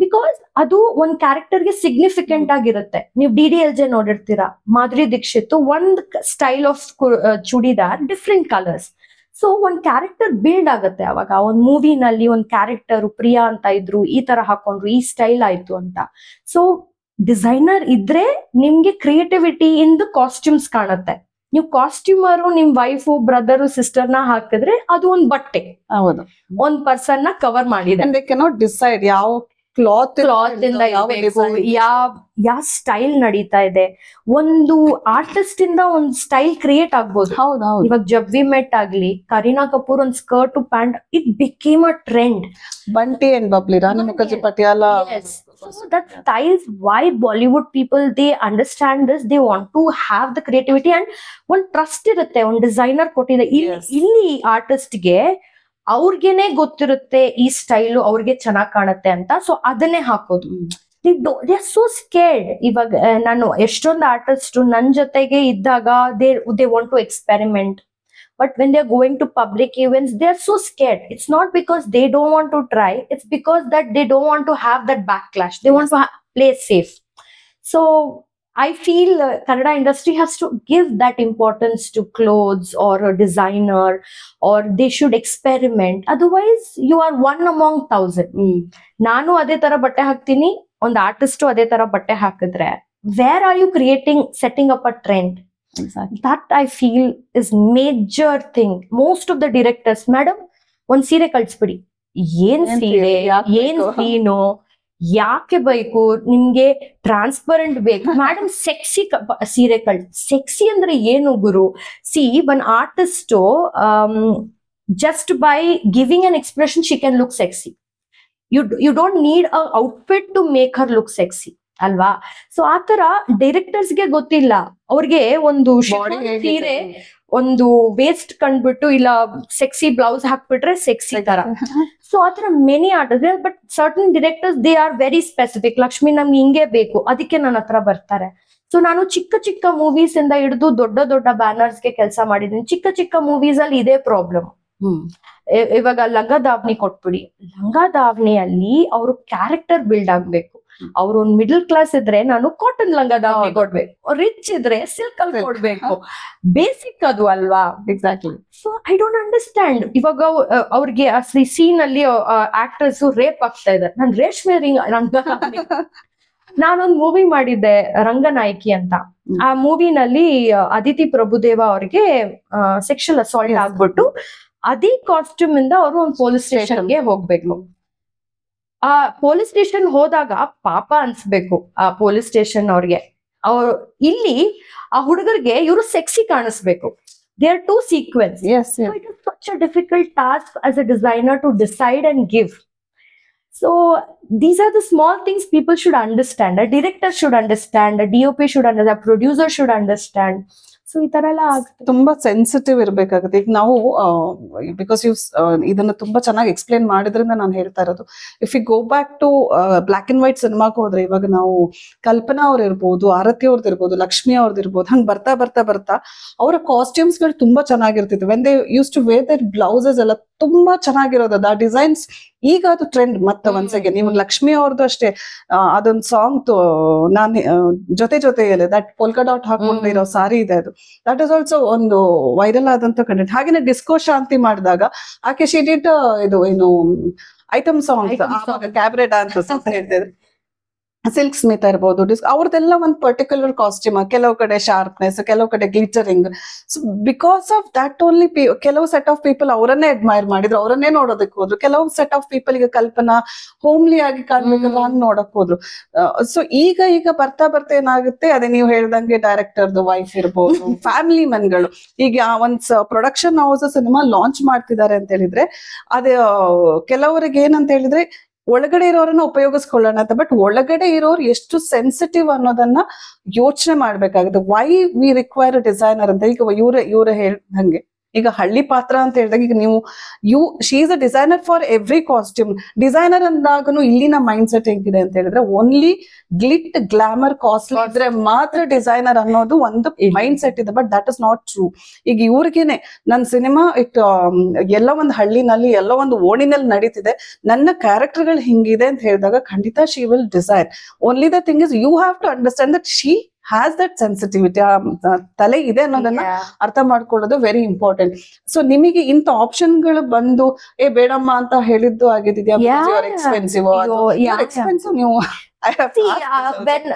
ಬಿಕಾಸ್ ಅದು ಒಂದ್ ಕ್ಯಾರೆಕ್ಟರ್ ಗೆ ಸಿಗ್ನಿಫಿಕೆಂಟ್ ಆಗಿರುತ್ತೆ. ನೀವು DDLJ ನೋಡಿರ್ತೀರಾ, ಮಾಧುರಿ ದೀಕ್ಷಿತ್ ಒಂದ್ style of churidar, different colours. So ಒಂದ್ ಕ್ಯಾರೆಕ್ಟರ್ ಬಿಲ್ಡ್ ಆಗುತ್ತೆ. ಅವಾಗ ಒಂದ್ ಮೂವಿನಲ್ಲಿ ಒಂದ್ ಕ್ಯಾರೆಕ್ಟರ್ ಪ್ರಿಯಾ ಅಂತ ಇದ್ರು, ಈ ತರ ಹಾಕೊಂಡ್ರು, ಈ ಸ್ಟೈಲ್ ಆಯ್ತು ಅಂತ. ಸೊ ಡಿಸೈನರ್ ಇದ್ರೆ ನಿಮ್ಗೆ ಕ್ರಿಯೇಟಿವಿಟಿ ಇನ್ ದ ಕಾಸ್ಟ್ಯೂಮ್ಸ್ ಕಾಣುತ್ತೆ. ನೀವು ಕಾಸ್ಟ್ಯೂಮರು ನಿಮ್ ವೈಫು, ಬ್ರದರು, ಸಿಸ್ಟರ್ನ ಹಾಕಿದ್ರೆ ಅದು ಒಂದ್ ಬಟ್ಟೆ, ಹೌದು, ಒಂದ್ ಪರ್ಸನ್ ನ ಕವರ್ ಮಾಡಿದೆ. ದೇ ಕೆನಾಟ್ ಡಿಸೈಡ್ ಯಾವ ಕ್ಲಾತ್ ಇಂದ ಯಾವ ಸ್ಟೈಲ್ ನಡೀತಾ ಇದೆ. ಒಂದು ಆರ್ಟಿಸ್ಟ್ ಇಂದ ಒಂದ್ ಸ್ಟೈಲ್ ಕ್ರಿಯೇಟ್ ಆಗ್ಬೋದು. ಇವಾಗ ಜಬ್ ವಿ ಮೆಟ್ ಆಗ್ಲಿ, ಕರೀನಾ ಕಪೂರ್ ಒಂದ್ skirt pant, it became a trend. Bunty and bubbly, Rani Mukherjee Patiala. So that styles why Bollywood people, they understand this, they want to have the creativity and one trust irutte. One designer ಕೊಟ್ಟಿದೆ, ಇಲ್ಲಿ artist ಗೆ ಅವ್ರಿಗೆನೆ ಗೊತ್ತಿರುತ್ತೆ ಈ style ಅವ್ರಿಗೆ ಚೆನ್ನಾಗ್ ಕಾಣುತ್ತೆ ಅಂತ. So ಅದನ್ನೇ ಹಾಕೋದು. They are so scared. ಇವಾಗ ನಾನು ಎಷ್ಟೊಂದು ಆರ್ಟಿಸ್ಟ್ ನನ್ ಜೊತೆಗೆ ಇದ್ದಾಗ they want to experiment. But when they're going to public events, they're so scared. It's not because they don't want to try. It's because that they don't want to have that backlash. They want to play safe. So I feel Kannada industry has to give that importance to clothes or a designer, or they should experiment. Otherwise, you are one among 1,000. Nanu ade tara batte haktini, ond artist ade tara batte hakidre, where are you setting up a trend? Exactly. That I feel is major thing. Most of the directors, madam, ಒಂದ್ ಸೀರೆ ಕಳ್ಸ್ಬಿಡಿ, ಏನ್ ಸೀರೆ, ಏನ್ ಸೀನು, ಯಾಕೆ ಬೇಕು ನಿಮ್ಗೆ, transparent ಬೇಕು madam, sexy ಸೀರೆ ಸೆಕ್ಸಿ ಅಂದ್ರೆ ಏನು ಗುರು? See one artist just by giving an expression she can look sexy. You don't need a outfit to make her look sexy ಅಲ್ವಾ? ಸೊ ಆತರ ಡೈರೆಕ್ಟರ್ಸ್ ಗೆ ಗೊತ್ತಿಲ್ಲ. ಅವ್ರಿಗೆ ಒಂದು ಸೀರೆ, ಒಂದು ವೇಸ್ಟ್ ಕಂಡ್ಬಿಟ್ಟು ಇಲ್ಲ ಸೆಕ್ಸಿ ಬ್ಲೌಸ್ ಹಾಕ್ಬಿಟ್ರೆ ಸೆಕ್ಸಿ ತರ. ಸೊ ಆತರ many artist, but certain directors they are very specific. Lakshmi ನಮ್ಗೆ ಹಿಂಗೆ ಬೇಕು, ಅದಕ್ಕೆ ನನ್ನ ಹತ್ರ ಬರ್ತಾರೆ. ಸೊ ನಾನು ಚಿಕ್ಕ ಚಿಕ್ಕ ಮೂವೀಸ್ ಇಂದ ಹಿಡಿದು ದೊಡ್ಡ ದೊಡ್ಡ ಬ್ಯಾನರ್ಸ್ಗೆ ಕೆಲಸ ಮಾಡಿದ್ದೀನಿ. ಚಿಕ್ಕ ಚಿಕ್ಕ ಮೂವೀಸ್ ಅಲ್ಲಿ ಇದೇ ಪ್ರಾಬ್ಲಮ್. ಇವಾಗ ಲಂಗದಾವಣಿ ಕೊಟ್ಬಿಡಿ, ಲಂಗದಾವಣಿಯಲ್ಲಿ ಅವರು ಕ್ಯಾರೆಕ್ಟರ್ ಬಿಲ್ಡ್ ಆಗ್ಬೇಕು. ಅವ್ರು ಒಂದು ಮಿಡಲ್ ಕ್ಲಾಸ್ ಇದ್ರೆ ನಾನು ಕಾಟನ್ ಲಂಗದಾವಣಿ ಕೊಡ್ಬೇಕು, ರಿಚ್ ಇದ್ರೆ ಸಿಲ್ಕ್ ಅಲ್ಲಿ ಕೊಡ್ಬೇಕು. ಬೇಸಿಕ್ ಅದು ಅಲ್ವಾ? Exactly. So I don't understand. ಇವಾಗ ಅವ್ರಿಗೆ ಸೀನ್ ಅಲ್ಲಿ ಆಕ್ಟರ್ಸ್ ರೇಪ್ ಆಗ್ತಾ ಇದ್ದಾರೆ. ನಾನು ರೇಷ್ಮೆ ರಂಗದಾವಣಿ ನಾನೊಂದು ಮೂವಿ ಮಾಡಿದ್ದೆ, ರಂಗನಾಯಕಿ ಅಂತ. ಆ ಮೂವಿನಲ್ಲಿ ಅದಿತಿ ಪ್ರಭುದೇವ ಅವ್ರಿಗೆ ಸೆಕ್ಷುವಲ್ ಅಸಾಲ್ಟ್ ಆಗ್ಬಿಟ್ಟು ಅದೇ ಕಾಸ್ಟ್ಯೂಮ್ ಇಂದ ಅವರು ಒಂದು ಪೊಲೀಸ್ ಸ್ಟೇಷನ್ಗೆ ಹೋಗ್ಬೇಕು. ಆ ಪೊಲೀಸ್ ಸ್ಟೇಷನ್ ಹೋದಾಗ ಪಾಪ ಅನ್ಸ್ಬೇಕು ಆ ಪೊಲೀಸ್ ಸ್ಟೇಷನ್ ಅವ್ರಿಗೆ. ಅವ್ರು ಇಲ್ಲಿ ಆ ಹುಡುಗರಿಗೆ ಇವರು ಸೆಕ್ಸಿ ಕಾಣಿಸ್ಬೇಕು. They are to sequence. It is such a difficult task as a designer to decide and give. So these are the small things people should understand. A director should understand, a DOP should understand, a producer should understand. So ಈ ತರ ಎಲ್ಲ ತುಂಬಾ sensitive ಇರ್ಬೇಕಾಗುತ್ತೆ. ಈಗ ನಾವು because you ಇದನ್ನ ತುಂಬಾ ಚೆನ್ನಾಗಿ explain ಮಾಡಿದ್ರಿಂದ ನಾನು ಹೇಳ್ತಾ ಇರೋದು, if you go back to black and white ಸಿನಿಮಾಕ್ಕೆ ಹೋದ್ರೆ, ಇವಾಗ ನಾವು ಕಲ್ಪನಾ ಅವ್ರ ಇರ್ಬೋದು, ಆರತಿ ಅವ್ರದ್ದು ಇರ್ಬೋದು, ಲಕ್ಷ್ಮಿ ಅವ್ರದ್ದು ಇರ್ಬೋದು, ಹಂಗ್ ಬರ್ತಾ ಬರ್ತಾ ಬರ್ತಾ ಅವರ ಕಾಸ್ಟ್ಯೂಮ್ಸ್ ಗಳು ತುಂಬಾ ಚೆನ್ನಾಗಿರ್ತಿದ್ವು. When they use to wear their blouses ಎಲ್ಲ ತುಂಬಾ ಚೆನ್ನಾಗಿರೋದು. ಆ ಡಿಸೈನ್ಸ್ ಈಗ ಅದು ಟ್ರೆಂಡ್ ಮತ್ತೆ ಒಂದ್ಸಗೆ. ನೀವು ಲಕ್ಷ್ಮಿ ಅವ್ರದ್ದು ಅಷ್ಟೇ, ಅದೊಂದು ಸಾಂಗ್ ನಾನ್ ಜೊತೆ ಜೊತೆಯಲ್ಲೇ ದಟ್ ಪೋಲ್ಕಾ ಡಾಟ್ ಹಾಕೊಂಡಿರೋ ಸಾರಿ ಇದೆ, ಅದು ದಟ್ ಇಸ್ ಆಲ್ಸೋ ಒಂದು ವೈರಲ್ ಆದಂತ ಕಂಟೆಂಟ್. ಹಾಗೇನೆ ಡಿಸ್ಕೋ ಶಾಂತಿ ಮಾಡಿದಾಗ ಆಕೆ ಶಿ ಡಿಡ್ ಇದು ಏನು ಐಟಮ್ ಸಾಂಗ್ಸ್, ಕ್ಯಾಬ್ರೆ ಡಾನ್ಸಸ್ ಅಂತ ಹೇಳ್ತಿದ್ರು. ಸಿಲ್ಕ್ ಸ್ಮಿತಾ ಇರ್ಬೋದು, ಅವ್ರದ್ದೆಲ್ಲ ಒಂದು ಪರ್ಟಿಕ್ಯುಲರ್ ಕಾಸ್ಟ್ಯೂಮ್, ಕೆಲವು ಕಡೆ ಶಾರ್ಪ್ನೆಸ್, ಕೆಲವು ಕಡೆ glittering. So because of that only ಕೆಲವು ಸೆಟ್ ಆಫ್ ಪೀಪಲ್ ಅವರನ್ನೇ ಅಡ್ಮೈರ್ ಮಾಡಿದ್ರು, ಅವರನ್ನೇ ನೋಡೋದಕ್ಕೆ ಹೋದ್ರು. ಕೆಲವು ಸೆಟ್ ಆಫ್ ಪೀಪಲ್ ಈಗ ಕಲ್ಪನಾ ಹೋಮ್ಲಿ ಆಗಿ ಕಾಣ್ಬೇಕಲ್ಲ ಹಂಗ್ ನೋಡಕ್ ಹೋದ್ರು. ಸೊ ಈಗ ಬರ್ತಾ ಬರ್ತಾ ಏನಾಗುತ್ತೆ, ಅದೇ ನೀವು ಹೇಳ್ದಂಗೆ ಡೈರೆಕ್ಟರ್ದು ವೈಫ್ ಇರ್ಬೋದು, ಫ್ಯಾಮಿಲಿ ಮೆನ್ಗಳು ಈಗ ಒಂದ್ ಪ್ರೊಡಕ್ಷನ್ ಹೌಸ್ ಸಿನಿಮಾ ಲಾಂಚ್ ಮಾಡ್ತಿದ್ದಾರೆ ಅಂತ ಹೇಳಿದ್ರೆ, ಅದೇ ಕೆಲವರಿಗೆ ಏನಂತ ಹೇಳಿದ್ರೆ ಒಳಗಡೆ ಇರೋರನ್ನ ಉಪಯೋಗಿಸ್ಕೊಳ್ಳೋಣ ಅಂತ. ಬಟ್ ಒಳಗಡೆ ಇರೋರು ಎಷ್ಟು ಸೆನ್ಸಿಟಿವ್ ಅನ್ನೋದನ್ನ ಯೋಚನೆ ಮಾಡ್ಬೇಕಾಗುತ್ತೆ. ವೈ ವಿ ರಿಕ್ವೈರ್ ಡಿಸೈನರ್ ಅಂತ. ಈಗ ಇವ್ರ ಹೇಳ್ದಂಗೆ ಈಗ ಹಳ್ಳಿ ಪಾತ್ರ ಅಂತ ಹೇಳಿದಾಗ, ಈಗ ನೀವು she is a designer for every costume. Designer ಅಂದಾಗನು ಇಲ್ಲಿನ ಮೈಂಡ್ ಸೆಟ್ ಹೇಗಿದೆ ಅಂತ ಹೇಳಿದ್ರೆ, ಓನ್ಲಿ ಗ್ಲಿಟ್ ಗ್ಲಾಮರ್ ಕಾಸ್ಟ್ಲಿ ಇದ್ರೆ ಮಾತ್ರ ಡಿಸೈನರ್ ಅನ್ನೋದು ಒಂದು ಮೈಂಡ್ ಸೆಟ್ ಇದೆ. But that is not true. ಈಗ ಇವ್ರಿಗೇನೆ ನನ್ನ ಸಿನಿಮಾ ಎಲ್ಲೋ ಒಂದು ಹಳ್ಳಿನಲ್ಲಿ ಎಲ್ಲೋ ಒಂದು ಓಣಿನಲ್ಲಿ ನಡೀತಿದೆ, ನನ್ನ ಕ್ಯಾರೆಕ್ಟರ್ಗಳು ಹಿಂಗಿದೆ ಅಂತ ಹೇಳಿದಾಗ ಖಂಡಿತ she will design. Only the thing is you have to understand that she has that sensitivity. ತಲೆ ಇದೆ ಅನ್ನೋದನ್ನ ಅರ್ಥ ಮಾಡ್ಕೊಳ್ಳೋದು ವೆರಿ ಇಂಪಾರ್ಟೆಂಟ್. ಸೊ ನಿಮಗೆ ಇಂಥ ಆಪ್ಷನ್ಗಳು ಬಂದು ಬೇಡಮ್ಮ ಅಂತ ಹೇಳಿದ್ದು ಆಗಿದೆಯಾ? ಎಕ್ಸ್ಪೆನ್ಸಿವ್ ಎಕ್ಸ್ಪೆನ್ಸಿವ್ ನೀವು ವೆನ್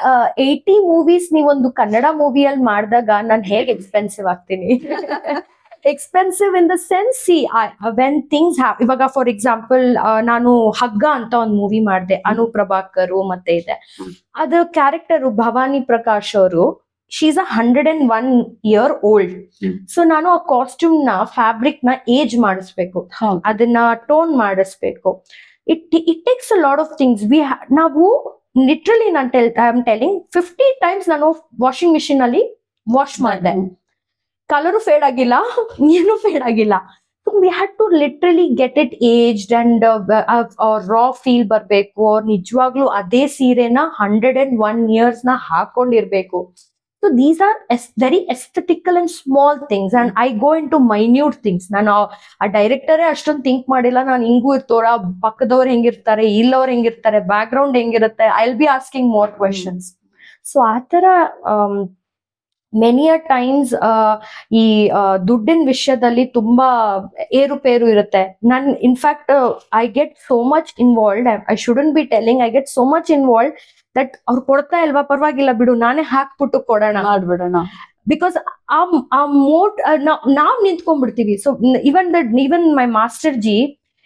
80 ಮೂವೀಸ್ ನೀವೊಂದು ಕನ್ನಡ ಮೂವಿಯಲ್ಲಿ ಮಾಡಿದಾಗ ನಾನು ಹೇಗೆ ಎಕ್ಸ್ಪೆನ್ಸಿವ್ ಆಗ್ತೀನಿ? Expensive in the sense, when things ಇವಾಗ ಫಾರ್ ಎಕ್ಸಾಂಪಲ್ ನಾನು ಹಗ್ಗ ಅಂತ ಒಂದು ಮೂವಿ ಮಾಡಿದೆ, ಅನು ಪ್ರಭಾಕರ್ ಮತ್ತೆ ಇದೆ. ಅದ್ರ ಕ್ಯಾರೆಕ್ಟರ್ ಭವಾನಿ ಪ್ರಕಾಶ್ ಅವರು, she is 101 year old. So ನಾನು ಆ ಕಾಸ್ಟ್ಯೂಮ್ ನ ಫ್ಯಾಬ್ರಿಕ್ ನ ಏಜ್ ಮಾಡಿಸ್ಬೇಕು, ಅದನ್ನ ಟೋನ್ ಮಾಡಿಸ್ಬೇಕು. It takes a lot of things. ನಾವು literally I am telling 50 times ನಾನು ವಾಷಿಂಗ್ ಮಿಷಿನ್ ಅಲ್ಲಿ ವಾಶ್ ಮಾಡಿದೆ. ಕಲರು ಫೇಡ್ ಆಗಿಲ್ಲ, ಏನು ಫೇಡ್ ಆಗಿಲ್ಲ. We had to literally get it aged and raw feel ಬರ್ಬೇಕು. ಅವ್ರು ನಿಜವಾಗ್ಲೂ ಅದೇ ಸೀರೆನ 101 years ನ ಹಾಕೊಂಡಿರ್ಬೇಕು. So these are very aesthetical and small things and I go into minute things. ನಾನು ಆ ಡೈರೆಕ್ಟರೇ ಅಷ್ಟೊಂದು ಥಿಂಕ್ ಮಾಡಿಲ್ಲ, ನಾನು ಹಿಂಗೂ ಇರ್ತೋರ, ಪಕ್ಕದವ್ರು ಹೆಂಗಿರ್ತಾರೆ, ಇಲ್ಲವ್ರು ಹೆಂಗಿರ್ತಾರೆ, ಬ್ಯಾಕ್ ಗ್ರೌಂಡ್ ಹೆಂಗಿರುತ್ತೆ, I will be asking more questions. So ಆ ತರ ಮೆನಿ ಅ ಟೈಮ್ಸ್ ಈ ದುಡ್ಡಿನ ವಿಷಯದಲ್ಲಿ ತುಂಬಾ ಏರುಪೇರು ಇರುತ್ತೆ. ನನ್ in fact I get so much involved, I shouldn't be telling, I get so much involved that ಅವ್ರು ಕೊಡ್ತಾ ಇಲ್ವಾ, ಪರವಾಗಿಲ್ಲ ಬಿಡು, ನಾನೇ ಹಾಕ್ಬಿಟ್ಟು ಕೊಡೋಣ ಮಾಡ್ಬಿಡೋಣ. ಬಿಕಾಸ್ ಆ ಮೋಟ್ ನಾವ್ ನಿಂತ್ಕೊಂಡ್ಬಿಡ್ತೀವಿ. So even my master ji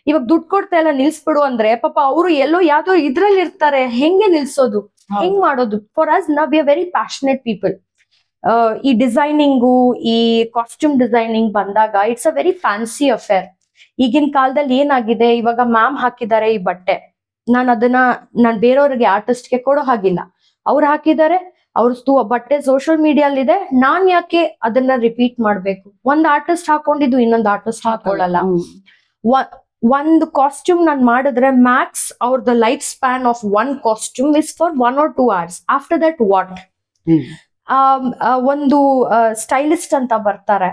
ಇವಾಗ ದುಡ್ಡು ಕೊಡ್ತಾ ಇಲ್ಲ ನಿಲ್ಸ್ಬಿಡು ಅಂದ್ರೆ, ಪಾಪ ಅವರು ಎಲ್ಲೋ ಯಾವ್ದೋ ಇದ್ರಲ್ಲಿ ಇರ್ತಾರೆ, ಹೆಂಗೆ ನಿಲ್ಸೋದು, ಹೆಂಗ್ ಮಾಡೋದು? ಫಾರ್ ಅಸ್ ನಾವ್ V are very passionate people. ಈ ಡಿಸೈನಿಂಗು, ಈ ಕಾಸ್ಟ್ಯೂಮ್ ಡಿಸೈನಿಂಗ್ ಬಂದಾಗ it's a very fancy affair. ಈಗಿನ ಕಾಲದಲ್ಲಿ ಏನಾಗಿದೆ, ಇವಾಗ ಮ್ಯಾಮ್ ಹಾಕಿದ್ದಾರೆ ಈ ಬಟ್ಟೆ, ನಾನು ಬೇರೆಯವ್ರಿಗೆ ಆರ್ಟಿಸ್ಟ್ಗೆ ಕೊಡೋ ಹಾಗಿಲ್ಲ. ಅವ್ರು ಹಾಕಿದ್ದಾರೆ, ಅವ್ರ ಬಟ್ಟೆ ಸೋಷಿಯಲ್ ಮೀಡಿಯಾಲಿದೆ, ನಾನ್ ಯಾಕೆ ಅದನ್ನ ರಿಪೀಟ್ ಮಾಡ್ಬೇಕು? ಒಂದ್ ಆರ್ಟಿಸ್ಟ್ ಹಾಕೊಂಡಿದ್ದು ಇನ್ನೊಂದು ಆರ್ಟಿಸ್ಟ್ ಹಾಕೊಳ್ಳಲ್ಲ. ಒಂದು ಕಾಸ್ಟ್ಯೂಮ್ ನಾನು ಮಾಡಿದ್ರೆ ಮ್ಯಾಕ್ಸ್ ಅವ್ರದ್ದು life span of one costume is for 1 or 2 hours. After that what? ಒಂದು ಸ್ಟೈಲಿಸ್ಟ್ ಅಂತ ಬರ್ತಾರೆ.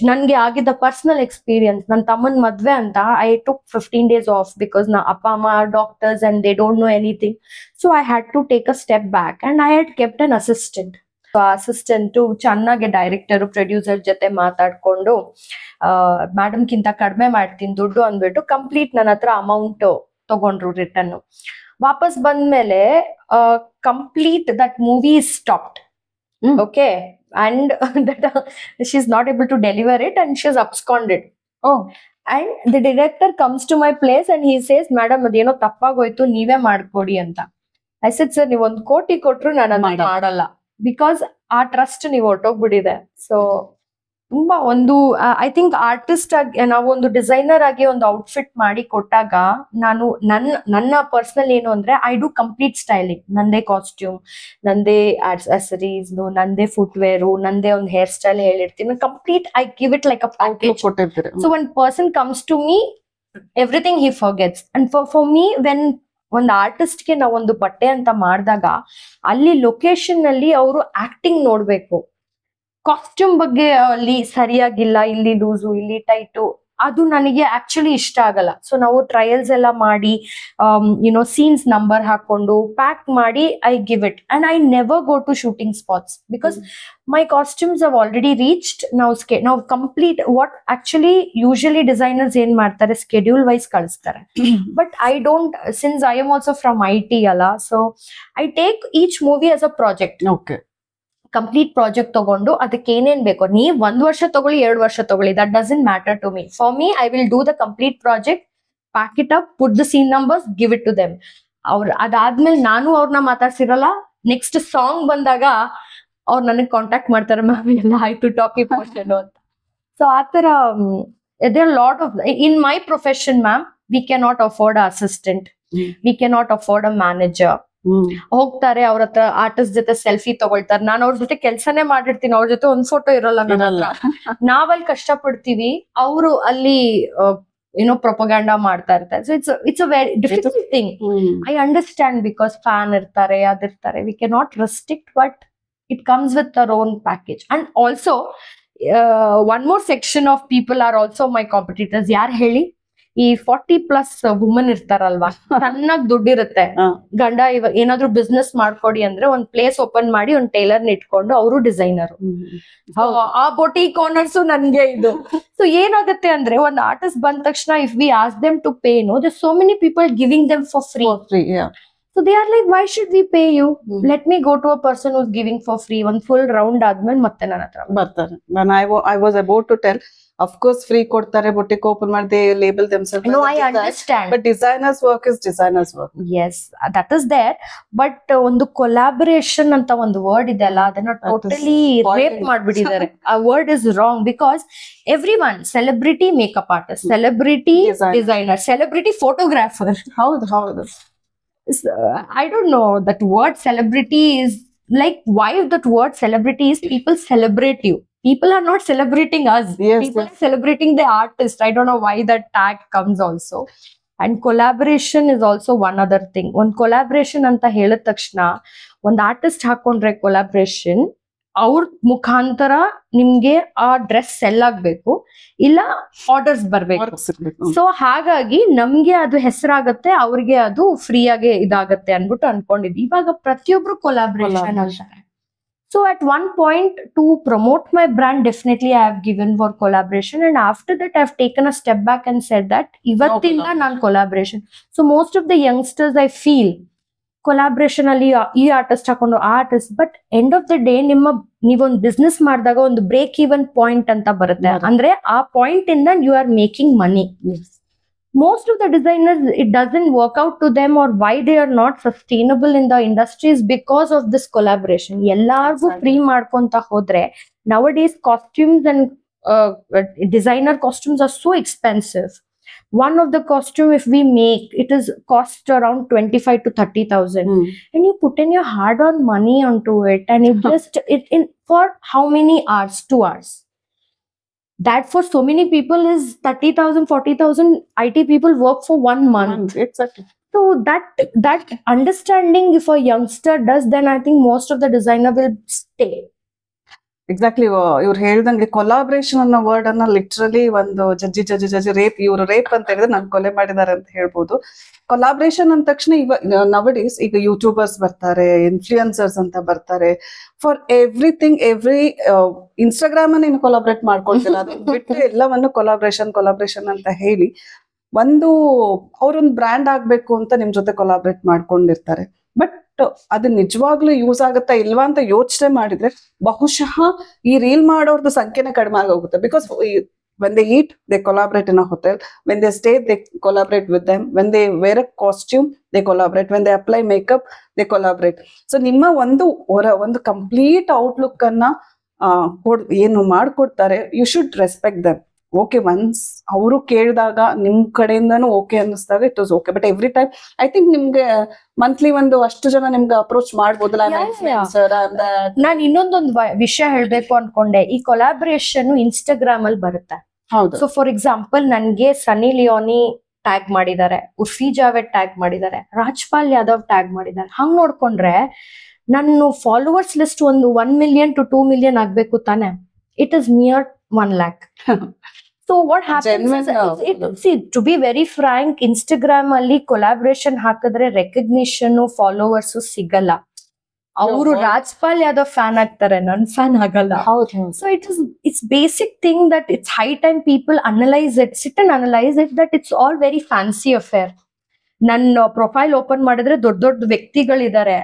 ನನ್ಗೆ ಆಗಿದ್ದ ಪರ್ಸನಲ್ ಎಕ್ಸ್ಪೀರಿಯನ್ಸ್, ನನ್ನ ತಮ್ಮನ್ ಮದ್ವೆ ಅಂತ I took 15 days off because ನಾ ಅಪ್ಪ ಅಮ್ಮ doctors and they don't know anything. So I had to take a step back and I had kept an assistant. Assistant ಚೆನ್ನಾಗಿ ಡೈರೆಕ್ಟರ್ ಪ್ರೊಡ್ಯೂಸರ್ ಜೊತೆ ಮಾತಾಡ್ಕೊಂಡು ಮೇಡಮ್ಗಿಂತ ಕಡಿಮೆ ಮಾಡ್ತೀನಿ ದುಡ್ಡು ಅಂದ್ಬಿಟ್ಟು ಕಂಪ್ಲೀಟ್ ನನ್ನ ಹತ್ರ ಅಮೌಂಟ್ ತಗೊಂಡ್ರು ರಿಟರ್ನ್. ವಾಪಸ್ ಬಂದ್ಮೇಲೆ complete that movie is stopped. Okay, and that she's not able to deliver it and she's absconded. And the director comes to my place and he says, madam ಅದೇನೋ ತಪ್ಪಾಗೋಯ್ತು, ನೀವೇ ಮಾಡ್ಕೊಡಿ ಅಂತ. I said, sir, ನೀವು 1 ಕೋಟಿ ಕೊಟ್ರು ನಾನು ಅದನ್ನ ಮಾಡಲ್ಲ, ಬಿಕಾಸ್ ಆ ಟ್ರಸ್ಟ್ ನೀವು ಹೊರಟೋಗ್ಬಿಟ್ಟಿದೆ. ಸೊ ತುಂಬಾ ಒಂದು ಐ ಥಿಂಕ್ ಆರ್ಟಿಸ್ಟ್ ಆಗಿ ನಾವು ಒಂದು ಡಿಸೈನರ್ ಆಗಿ ಒಂದು ಔಟ್ಫಿಟ್ ಮಾಡಿ ಕೊಟ್ಟಾಗ ನಾನು ನನ್ನ ಪರ್ಸನಲ್ ಏನು ಅಂದ್ರೆ ಐ ಡೂ ಕಂಪ್ಲೀಟ್ ಸ್ಟೈಲಿಂಗ್. ನಂದೇ ಕಾಸ್ಟ್ಯೂಮ್, ನಂದೇ ಆಕ್ಸೆಸರೀಸ್, ನಂದೇ ಫುಟ್ವೇರು, ನಂದೇ ಒಂದು ಹೇರ್ ಸ್ಟೈಲ್ ಹೇಳಿರ್ತೀನಿ. Complete I give it like a package. So one person comes to me, everything he forgets. And for me when ಒಂದು ಆರ್ಟಿಸ್ಟ್ಗೆ ನಾವು ಒಂದು ಬಟ್ಟೆ ಅಂತ ಮಾಡಿದಾಗ ಅಲ್ಲಿ ಲೊಕೇಶನ್ ಅಲ್ಲಿ ಅವರು ಆಕ್ಟಿಂಗ್ ನೋಡ್ಬೇಕು. ಕಾಸ್ಟ್ಯೂಮ್ ಬಗ್ಗೆ ಅಲ್ಲಿ ಸರಿಯಾಗಿಲ್ಲ, ಇಲ್ಲಿ ಲೂಸು, ಇಲ್ಲಿ ಟೈಟು, ಅದು ನನಗೆ ಆಕ್ಚುಲಿ ಇಷ್ಟ ಆಗಲ್ಲ. ಸೊ ನಾವು ಟ್ರಯಲ್ಸ್ ಎಲ್ಲ ಮಾಡಿ ಸೀನ್ಸ್ ನಂಬರ್ ಹಾಕೊಂಡು ಪ್ಯಾಕ್ ಮಾಡಿ I give it. And I never go to shooting spots because my costumes have already reached. ನಾವು complete what actually usually designers ಏನ್ ಮಾಡ್ತಾರೆ, ಸ್ಕೆಡ್ಯೂಲ್ ವೈಸ್ ಕಳಿಸ್ತಾರೆ. But I don't, since I am also from IT ಅಲ್ಲ, so I take each movie as a project. Okay, complete project ತಗೊಂಡು ಅದಕ್ಕೆ ಏನೇನ್ ಬೇಕೋ, ನೀವ್ 1 ವರ್ಷ ತಗೊಳ್ಳಿ, 2 ವರ್ಷ ತಗೊಳ್ಳಿ, that doesn't matter to me. For me I will do the complete project, pack it up, put the scene numbers, give it to them. ಅದಾದ್ಮೇಲೆ ನಾನು ಅವ್ರನ್ನ ಮಾತಾಡ್ಸಿರಲ್ಲ. ನೆಕ್ಸ್ಟ್ ಸಾಂಗ್ ಬಂದಾಗ ಅವ್ರು ನನಗೆ ಕಾಂಟ್ಯಾಕ್ಟ್ ಮಾಡ್ತಾರೆ, ಮ್ಯಾಮ್ ಎಲ್ಲ ಆಯ್ತು, ಟಾಕಿ ಪೋರ್ಷನ್ ಅಂತ. ಸೊ ಆತರ there lot of in my profession ma'am, we can not afford a assistant, we can not afford a manager. ಹೋಗ್ತಾರೆ ಅವ್ರ ಹತ್ರ ಆರ್ಟಿಸ್ಟ್ ಜೊತೆ ಸೆಲ್ಫಿ ತಗೊಳ್ತಾರೆ, ನಾನು ಅವ್ರ ಜೊತೆ ಕೆಲ್ಸನೇ ಮಾಡಿರ್ತೀನಿ, ಅವ್ರ ಜೊತೆ ಒಂದ್ ಫೋಟೋ ಇರಲ್ಲ ನನ್ನ ಹತ್ರ. ನಾವಲ್ಲಿ ಕಷ್ಟ ಪಡ್ತೀವಿ, ಅವರು ಅಲ್ಲಿ ಏನೋ ಪ್ರೊಪಗ್ಯಾಂಡಾ ಮಾಡ್ತಾ ಇರ್ತಾರೆ. So it's a very difficult thing. I understand, because fan ಇರ್ತಾರೆ, ಅದಿರ್ತಾರೆ, we can not restrict, but it comes with ಅವರ್ own package. And also one more section of people are also my competitors. ಯಾರು ಹೇಳಿ? ಈ 40+ woman ಇರ್ತಾರಲ್ವಾ, ಚೆನ್ನಾಗ್ ದುಡ್ಡಿರುತ್ತೆ, ಗಂಡ ಇವಾಗ ಏನಾದ್ರು ಬಿಸ್ನೆಸ್ ಮಾಡ್ಕೊಡಿ ಅಂದ್ರೆ ಒಂದ್ ಪ್ಲೇಸ್ ಓಪನ್ ಮಾಡಿ ಒಂದ್ ಟೈಲರ್ ಇಟ್ಕೊಂಡು ಅವರು ಡಿಸೈನರ್, ಆ ಬೊಟಿಕ್ ಓನರ್ಸ್ ನನ್ಗೆ ಇದು. ಸೊ ಏನಾಗುತ್ತೆ ಅಂದ್ರೆ ಒಂದ್ ಆರ್ಟಿಸ್ಟ್ ಬಂದ ತಕ್ಷಣ if we ask them to pay, no there so many people giving them for free. So they are like, why should we pay you? Let me go to a person who's giving for free. One full round ಆದ್ಮೇಲೆ ಮತ್ತೆ ನನ್ನ ಹತ್ರ ಬರ್ತಾರೆ. I was about to tell, of course free ಕೊಡ್ತಾರೆ, boutique open ಮಾಡಿ, they label themselves. No, I understand. But designer's work is designer's work. Yes, that is there. But ಒಂದು collaboration ಅಂತ ಒಂದು ವರ್ಡ್ ಇದೆ ಅಲ್ಲ, ಅದನ್ನ ಟೋಟಲಿ ರೇಪ್ ಮಾಡ್ಬಿಟ್ಟಿದ್ದಾರೆ. ಆ word is wrong because everyone, celebrity makeup artist, celebrity designer, celebrity photographer. ಹೌದು. I don't know, that word celebrity is like, why that word celebrity is, people celebrate you. People are not celebrating us. Yes, people are celebrating the artist. I don't know why that tag comes also. And collaboration is also one other thing. One collaboration anta ಹೇಳಿದ ತಕ್ಷಣ ಒಂದು artist ಹಾಕೊಂಡ್ರೆ collaboration, ಅವ್ರ ಮುಖಾಂತರ ನಿಮ್ಗೆ ಆ dress cell ಆಗ್ಬೇಕು, ಇಲ್ಲ ಆರ್ಡರ್ಸ್ ಬರ್ಬೇಕು. ಸೊ ಹಾಗಾಗಿ ನಮ್ಗೆ ಅದು ಹೆಸರಾಗತ್ತೆ, ಅವ್ರಿಗೆ ಅದು ಫ್ರೀ ಆಗಿ ಇದಾಗತ್ತೆ ಅನ್ಬಿಟ್ಟು ಅನ್ಕೊಂಡಿದ್ವಿ. ಇವಾಗ ಪ್ರತಿಯೊಬ್ರು ಕೊಲಾಬ್ರೇಷನ್ ಅಂತಾರೆ. So at one point to promote my brand, definitely I have given for collaboration. And after that I have taken a step back and said that ಇವತ್ತಿಂದ ನಾನು collaboration. So most of the youngsters I feel collaboration ಅಲ್ಲಿ ಈ artist ಹಾಕೊಂಡು ಆ artist, but end of the day ನೀವೊಂದು business ಮಾಡಿದಾಗ ಒಂದು break even point ಅಂತ ಬರುತ್ತೆ. ಅಂದ್ರೆ ಆ ಪಾಯಿಂಟ್ ಇಂದ you are making money. Most of the designers, it doesn't work out to them, or why they are not sustainable in the industry is because of this collaboration. Ellargu free ಮಾಡ್ಕೊಂತ ಹೋದ್ರೆ, nowadays costumes and designer costumes are so expensive. One of the costume, if we make, it is cost around 25 to 30,000, and you put in your hard-earned money onto it, and it just in for how many hours? 2 hours. that for so many people is 30,000, 40,000 IT people work for 1 month. Exactly. So that understanding, if a youngster does, then I think most of the designer will stay. Exactly. ಇವ್ರು ಹೇಳ್ದಂಗೆ collaboration ಅನ್ನೋ word ಅನ್ನ literally ಒಂದು ಜಜ್ಜಿ rape, ಇವರು rape ಅಂತ ಹೇಳಿದ್ರೆ ನಾನು ಕೊಲೆ ಮಾಡಿದ್ದಾರೆ ಅಂತ ಹೇಳ್ಬೋದು. ಕೊಲಾಬ್ರೇಷನ್ ಅಂದ ತಕ್ಷಣ ನವಡೇಸ್ ಈಗ ಯೂಟ್ಯೂಬರ್ಸ್ ಬರ್ತಾರೆ, ಇನ್ಫ್ಲೂಯೆನ್ಸರ್ಸ್ ಅಂತ ಬರ್ತಾರೆ. ಫಾರ್ ಎವ್ರಿಥಿಂಗ್, ಇನ್ಸ್ಟಾಗ್ರಾಮ್ ಅನ್ನು ಕೊಲಾಬ್ರೇಟ್ ಮಾಡ್ಕೊಳ್ತಿಲ್ಲ, ಅದನ್ನ ಬಿಟ್ಟು ಎಲ್ಲವನ್ನು ಕೊಲಾಬ್ರೇಷನ್ ಅಂತ ಹೇಳಿ ಅವ್ರೊಂದು ಬ್ರ್ಯಾಂಡ್ ಆಗ್ಬೇಕು ಅಂತ ನಿಮ್ ಜೊತೆ ಕೊಲಾಬ್ರೇಟ್ ಮಾಡ್ಕೊಂಡಿರ್ತಾರೆ. ಬಟ್ ಅದು ನಿಜವಾಗ್ಲೂ ಯೂಸ್ ಆಗುತ್ತಾ ಇಲ್ವಾ ಅಂತ ಯೋಚನೆ ಮಾಡಿದ್ರೆ ಬಹುಶಃ ಈ ರೀಲ್ ಮಾಡೋರ್ದು ಸಂಖ್ಯೆನೇ ಕಡಿಮೆ ಆಗೋಗುತ್ತೆ. Because when they eat, they collaborate in a hotel. When they stay, they collaborate with them. When they wear a costume, they collaborate. When they apply makeup, they collaborate. So ನಿಮ್ಮ ಒಂದು complete outlook ಅನ್ನ ಏನು ಮಾಡ್ಕೊಡ್ತಾರೆ, you should respect them. Okay, once ಅವರು ಕೇಳಿದಾಗ ನಿಮ್ ಕಡೆಯಿಂದನೂ okay ಅನ್ನಿಸ್ದಾಗ it was okay. But every time I think ನಿಮ್ಗೆ ಮಂತ್ಲಿ ಅಷ್ಟು ಜನ ನಿಮ್ಗೆ ಅಪ್ರೋಚ್ ಮಾಡ್ಬೋದಲ್ಲ. ನಾನು ಇನ್ನೊಂದೊಂದು ವಿಷಯ ಹೇಳ್ಬೇಕು ಅನ್ಕೊಂಡೆ. ಈ ಕೊಲಾಬ್ರೇಷನ್ ಇನ್ಸ್ಟಾಗ್ರಾಮ್ ಅಲ್ಲಿ ಬರುತ್ತೆ. ಹೌದು. ಸೊ ಫಾರ್ ಎಕ್ಸಾಂಪಲ್ ನನ್ಗೆ ಸನ್ನಿ ಲಿಯೋನಿ ಟ್ಯಾಗ್ ಮಾಡಿದ್ದಾರೆ, ಉರ್ಫಿ ಜಾವೇದ್ ಟ್ಯಾಗ್ ಮಾಡಿದ್ದಾರೆ, ರಾಜ್ಪಾಲ್ ಯಾದವ್ ಟ್ಯಾಗ್ ಮಾಡಿದ್ದಾರೆ. ಹಂಗ್ ನೋಡ್ಕೊಂಡ್ರೆ ನನ್ನ ಫಾಲೋವರ್ಸ್ ಲಿಸ್ಟ್ ಒಂದು 1 million to 2 million ಆಗ್ಬೇಕು ತಾನೆ. It is near 1 lakh. So what happens is, to be very frank, Instagram ಅಲ್ಲಿ collaboration ಹಾಕಿದ್ರೆ recognition, followers ಸಿಗಲ್ಲ. ಅವರು ರಾಜ್ಪಾಲ್ ಯಾದವ್ ಫ್ಯಾನ್ ಆಗ್ತಾರೆ, ನನ್ ಫ್ಯಾನ್ ಆಗಲ್ಲ. So it's basic thing that it's high time people sit and analyze it, that it's all very fancy affair. ನನ್ನ profile open ಮಾಡಿದ್ರೆ ದೊಡ್ಡ ವ್ಯಕ್ತಿಗಳಿದ್ದಾರೆ,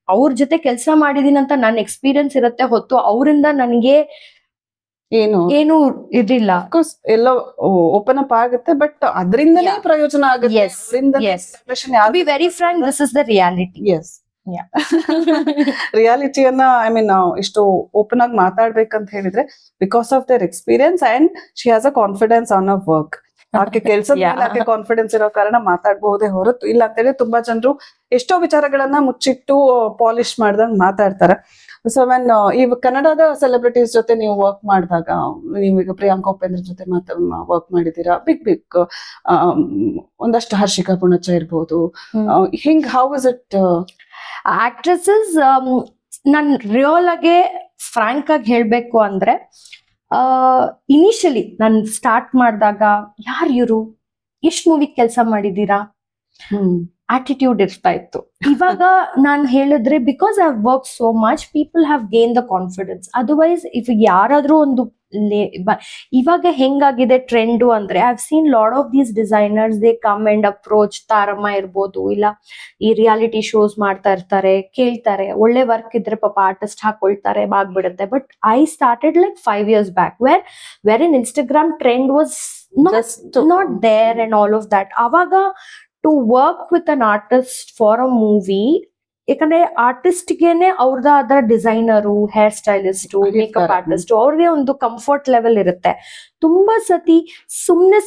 ಅವ್ರ ಜೊತೆ ಕೆಲಸ ಮಾಡಿದೀನಿ ಅಂತ ನನ್ನ ಎಕ್ಸ್ಪೀರಿಯನ್ಸ್ ಇರುತ್ತೆ ಹೊತ್ತು ಅವರಿಂದ ನನಗೆ ಏನು ಇದಿಲ್ಲ. ಎಲ್ಲ ಓಪನ್ ಅಪ್ ಆಗುತ್ತೆ, ಬಟ್ ಅದರಿಂದಲೇ ಪ್ರಯೋಜನ ಆಗುತ್ತೆ. To be very frank, this is the reality. Yes. ರಿಯಾಲಿಟಿಯನ್ನ ಇಷ್ಟು ಓಪನ್ ಆಗಿ ಮಾತಾಡ್ಬೇಕಂತ ಹೇಳಿದ್ರೆ because of their experience and she has a confidence on a work. ಆಕೆ ಕೆಲಸದ ಮೇಲೆ ಆಕೆ ಕಾನ್ಫಿಡೆನ್ಸ್ ಇರೋ ಕಾರಣ ಮಾತಾಡಬಹುದೇ ಹೊರತು ಇಲ್ಲ ಅಂತೇಳಿ ತುಂಬಾ ಜನರು ಎಷ್ಟೋ ವಿಚಾರಗಳನ್ನ ಮುಚ್ಚಿಟ್ಟು ಪಾಲಿಶ್ ಮಾಡ್ದಂಗ್ ಮಾತಾಡ್ತಾರೆ. ಸೊ ವೆನ್ ಈ ಕನ್ನಡದ ಸೆಲೆಬ್ರಿಟೀಸ್ ಜೊತೆ ನೀವು ವರ್ಕ್ ಮಾಡಿದಾಗ, ನೀವೀಗ ಪ್ರಿಯಾಂಕಾ ಉಪೇಂದ್ರ ಜೊತೆ ವರ್ಕ್ ಮಾಡಿದೀರಾ, ಬಿಗ್ ಒಂದಷ್ಟು ಹರ್ಷಿಕಾ ಪುಣಚ ಇರ್ಬೋದು, ಹಿಂಗ್ ಹೌ ಇಸ್ ಇಟ್? ಆಕ್ಟ್ರೆಸಸ್ ನನ್ ರಿಯಲ್ ಆಗಿ ಫ್ರಾಂಕ್ ಆಗಿ ಹೇಳ್ಬೇಕು ಅಂದ್ರೆ, ಇನಿಷಿಯಲಿ ನಾನು ಸ್ಟಾರ್ಟ್ ಮಾಡಿದಾಗ ಯಾರು ಇವರು, ಎಷ್ಟು ಮೂವಿ ಕೆಲಸ ಮಾಡಿದೀರಾ, ಆಟಿಟ್ಯೂಡ್ ಇರ್ತಾ ಇತ್ತು. ಇವಾಗ ನಾನು ಹೇಳಿದ್ರೆ because I work so much, people have gain the confidence. Otherwise if ಯಾರಾದ್ರೂ ಒಂದು ಇವಾಗ ಹೆಂಗಾಗಿದೆ ಟ್ರೆಂಡು ಅಂದ್ರೆ, I have seen lot of these designers, they come and approach. ತಾರಮ್ಮ ಇರ್ಬೋದು, ಇಲ್ಲ ಈ ರಿಯಾಲಿಟಿ ಶೋಸ್ ಮಾಡ್ತಾ ಇರ್ತಾರೆ, ಕೇಳ್ತಾರೆ, ಒಳ್ಳೆ ವರ್ಕ್ ಇದ್ರೆ ಪಾಪ ಆರ್ಟಿಸ್ಟ್ ಹಾಕೊಳ್ತಾರೆ, ಆಗ್ಬಿಡುತ್ತೆ. But I started like 5 years back, where in Instagram trend was not there and all of that. ಅವಾಗ to work with an artist for a movie, ಯಾಕಂದ್ರೆ ಆರ್ಟಿಸ್ಟ್ಗೆನೆ ಅವ್ರದಾದ designer, hair stylist, makeup artist, ಅವ್ರಿಗೆ ಒಂದು comfort level ಇರುತ್ತೆ. ತುಂಬಾ ಸತಿ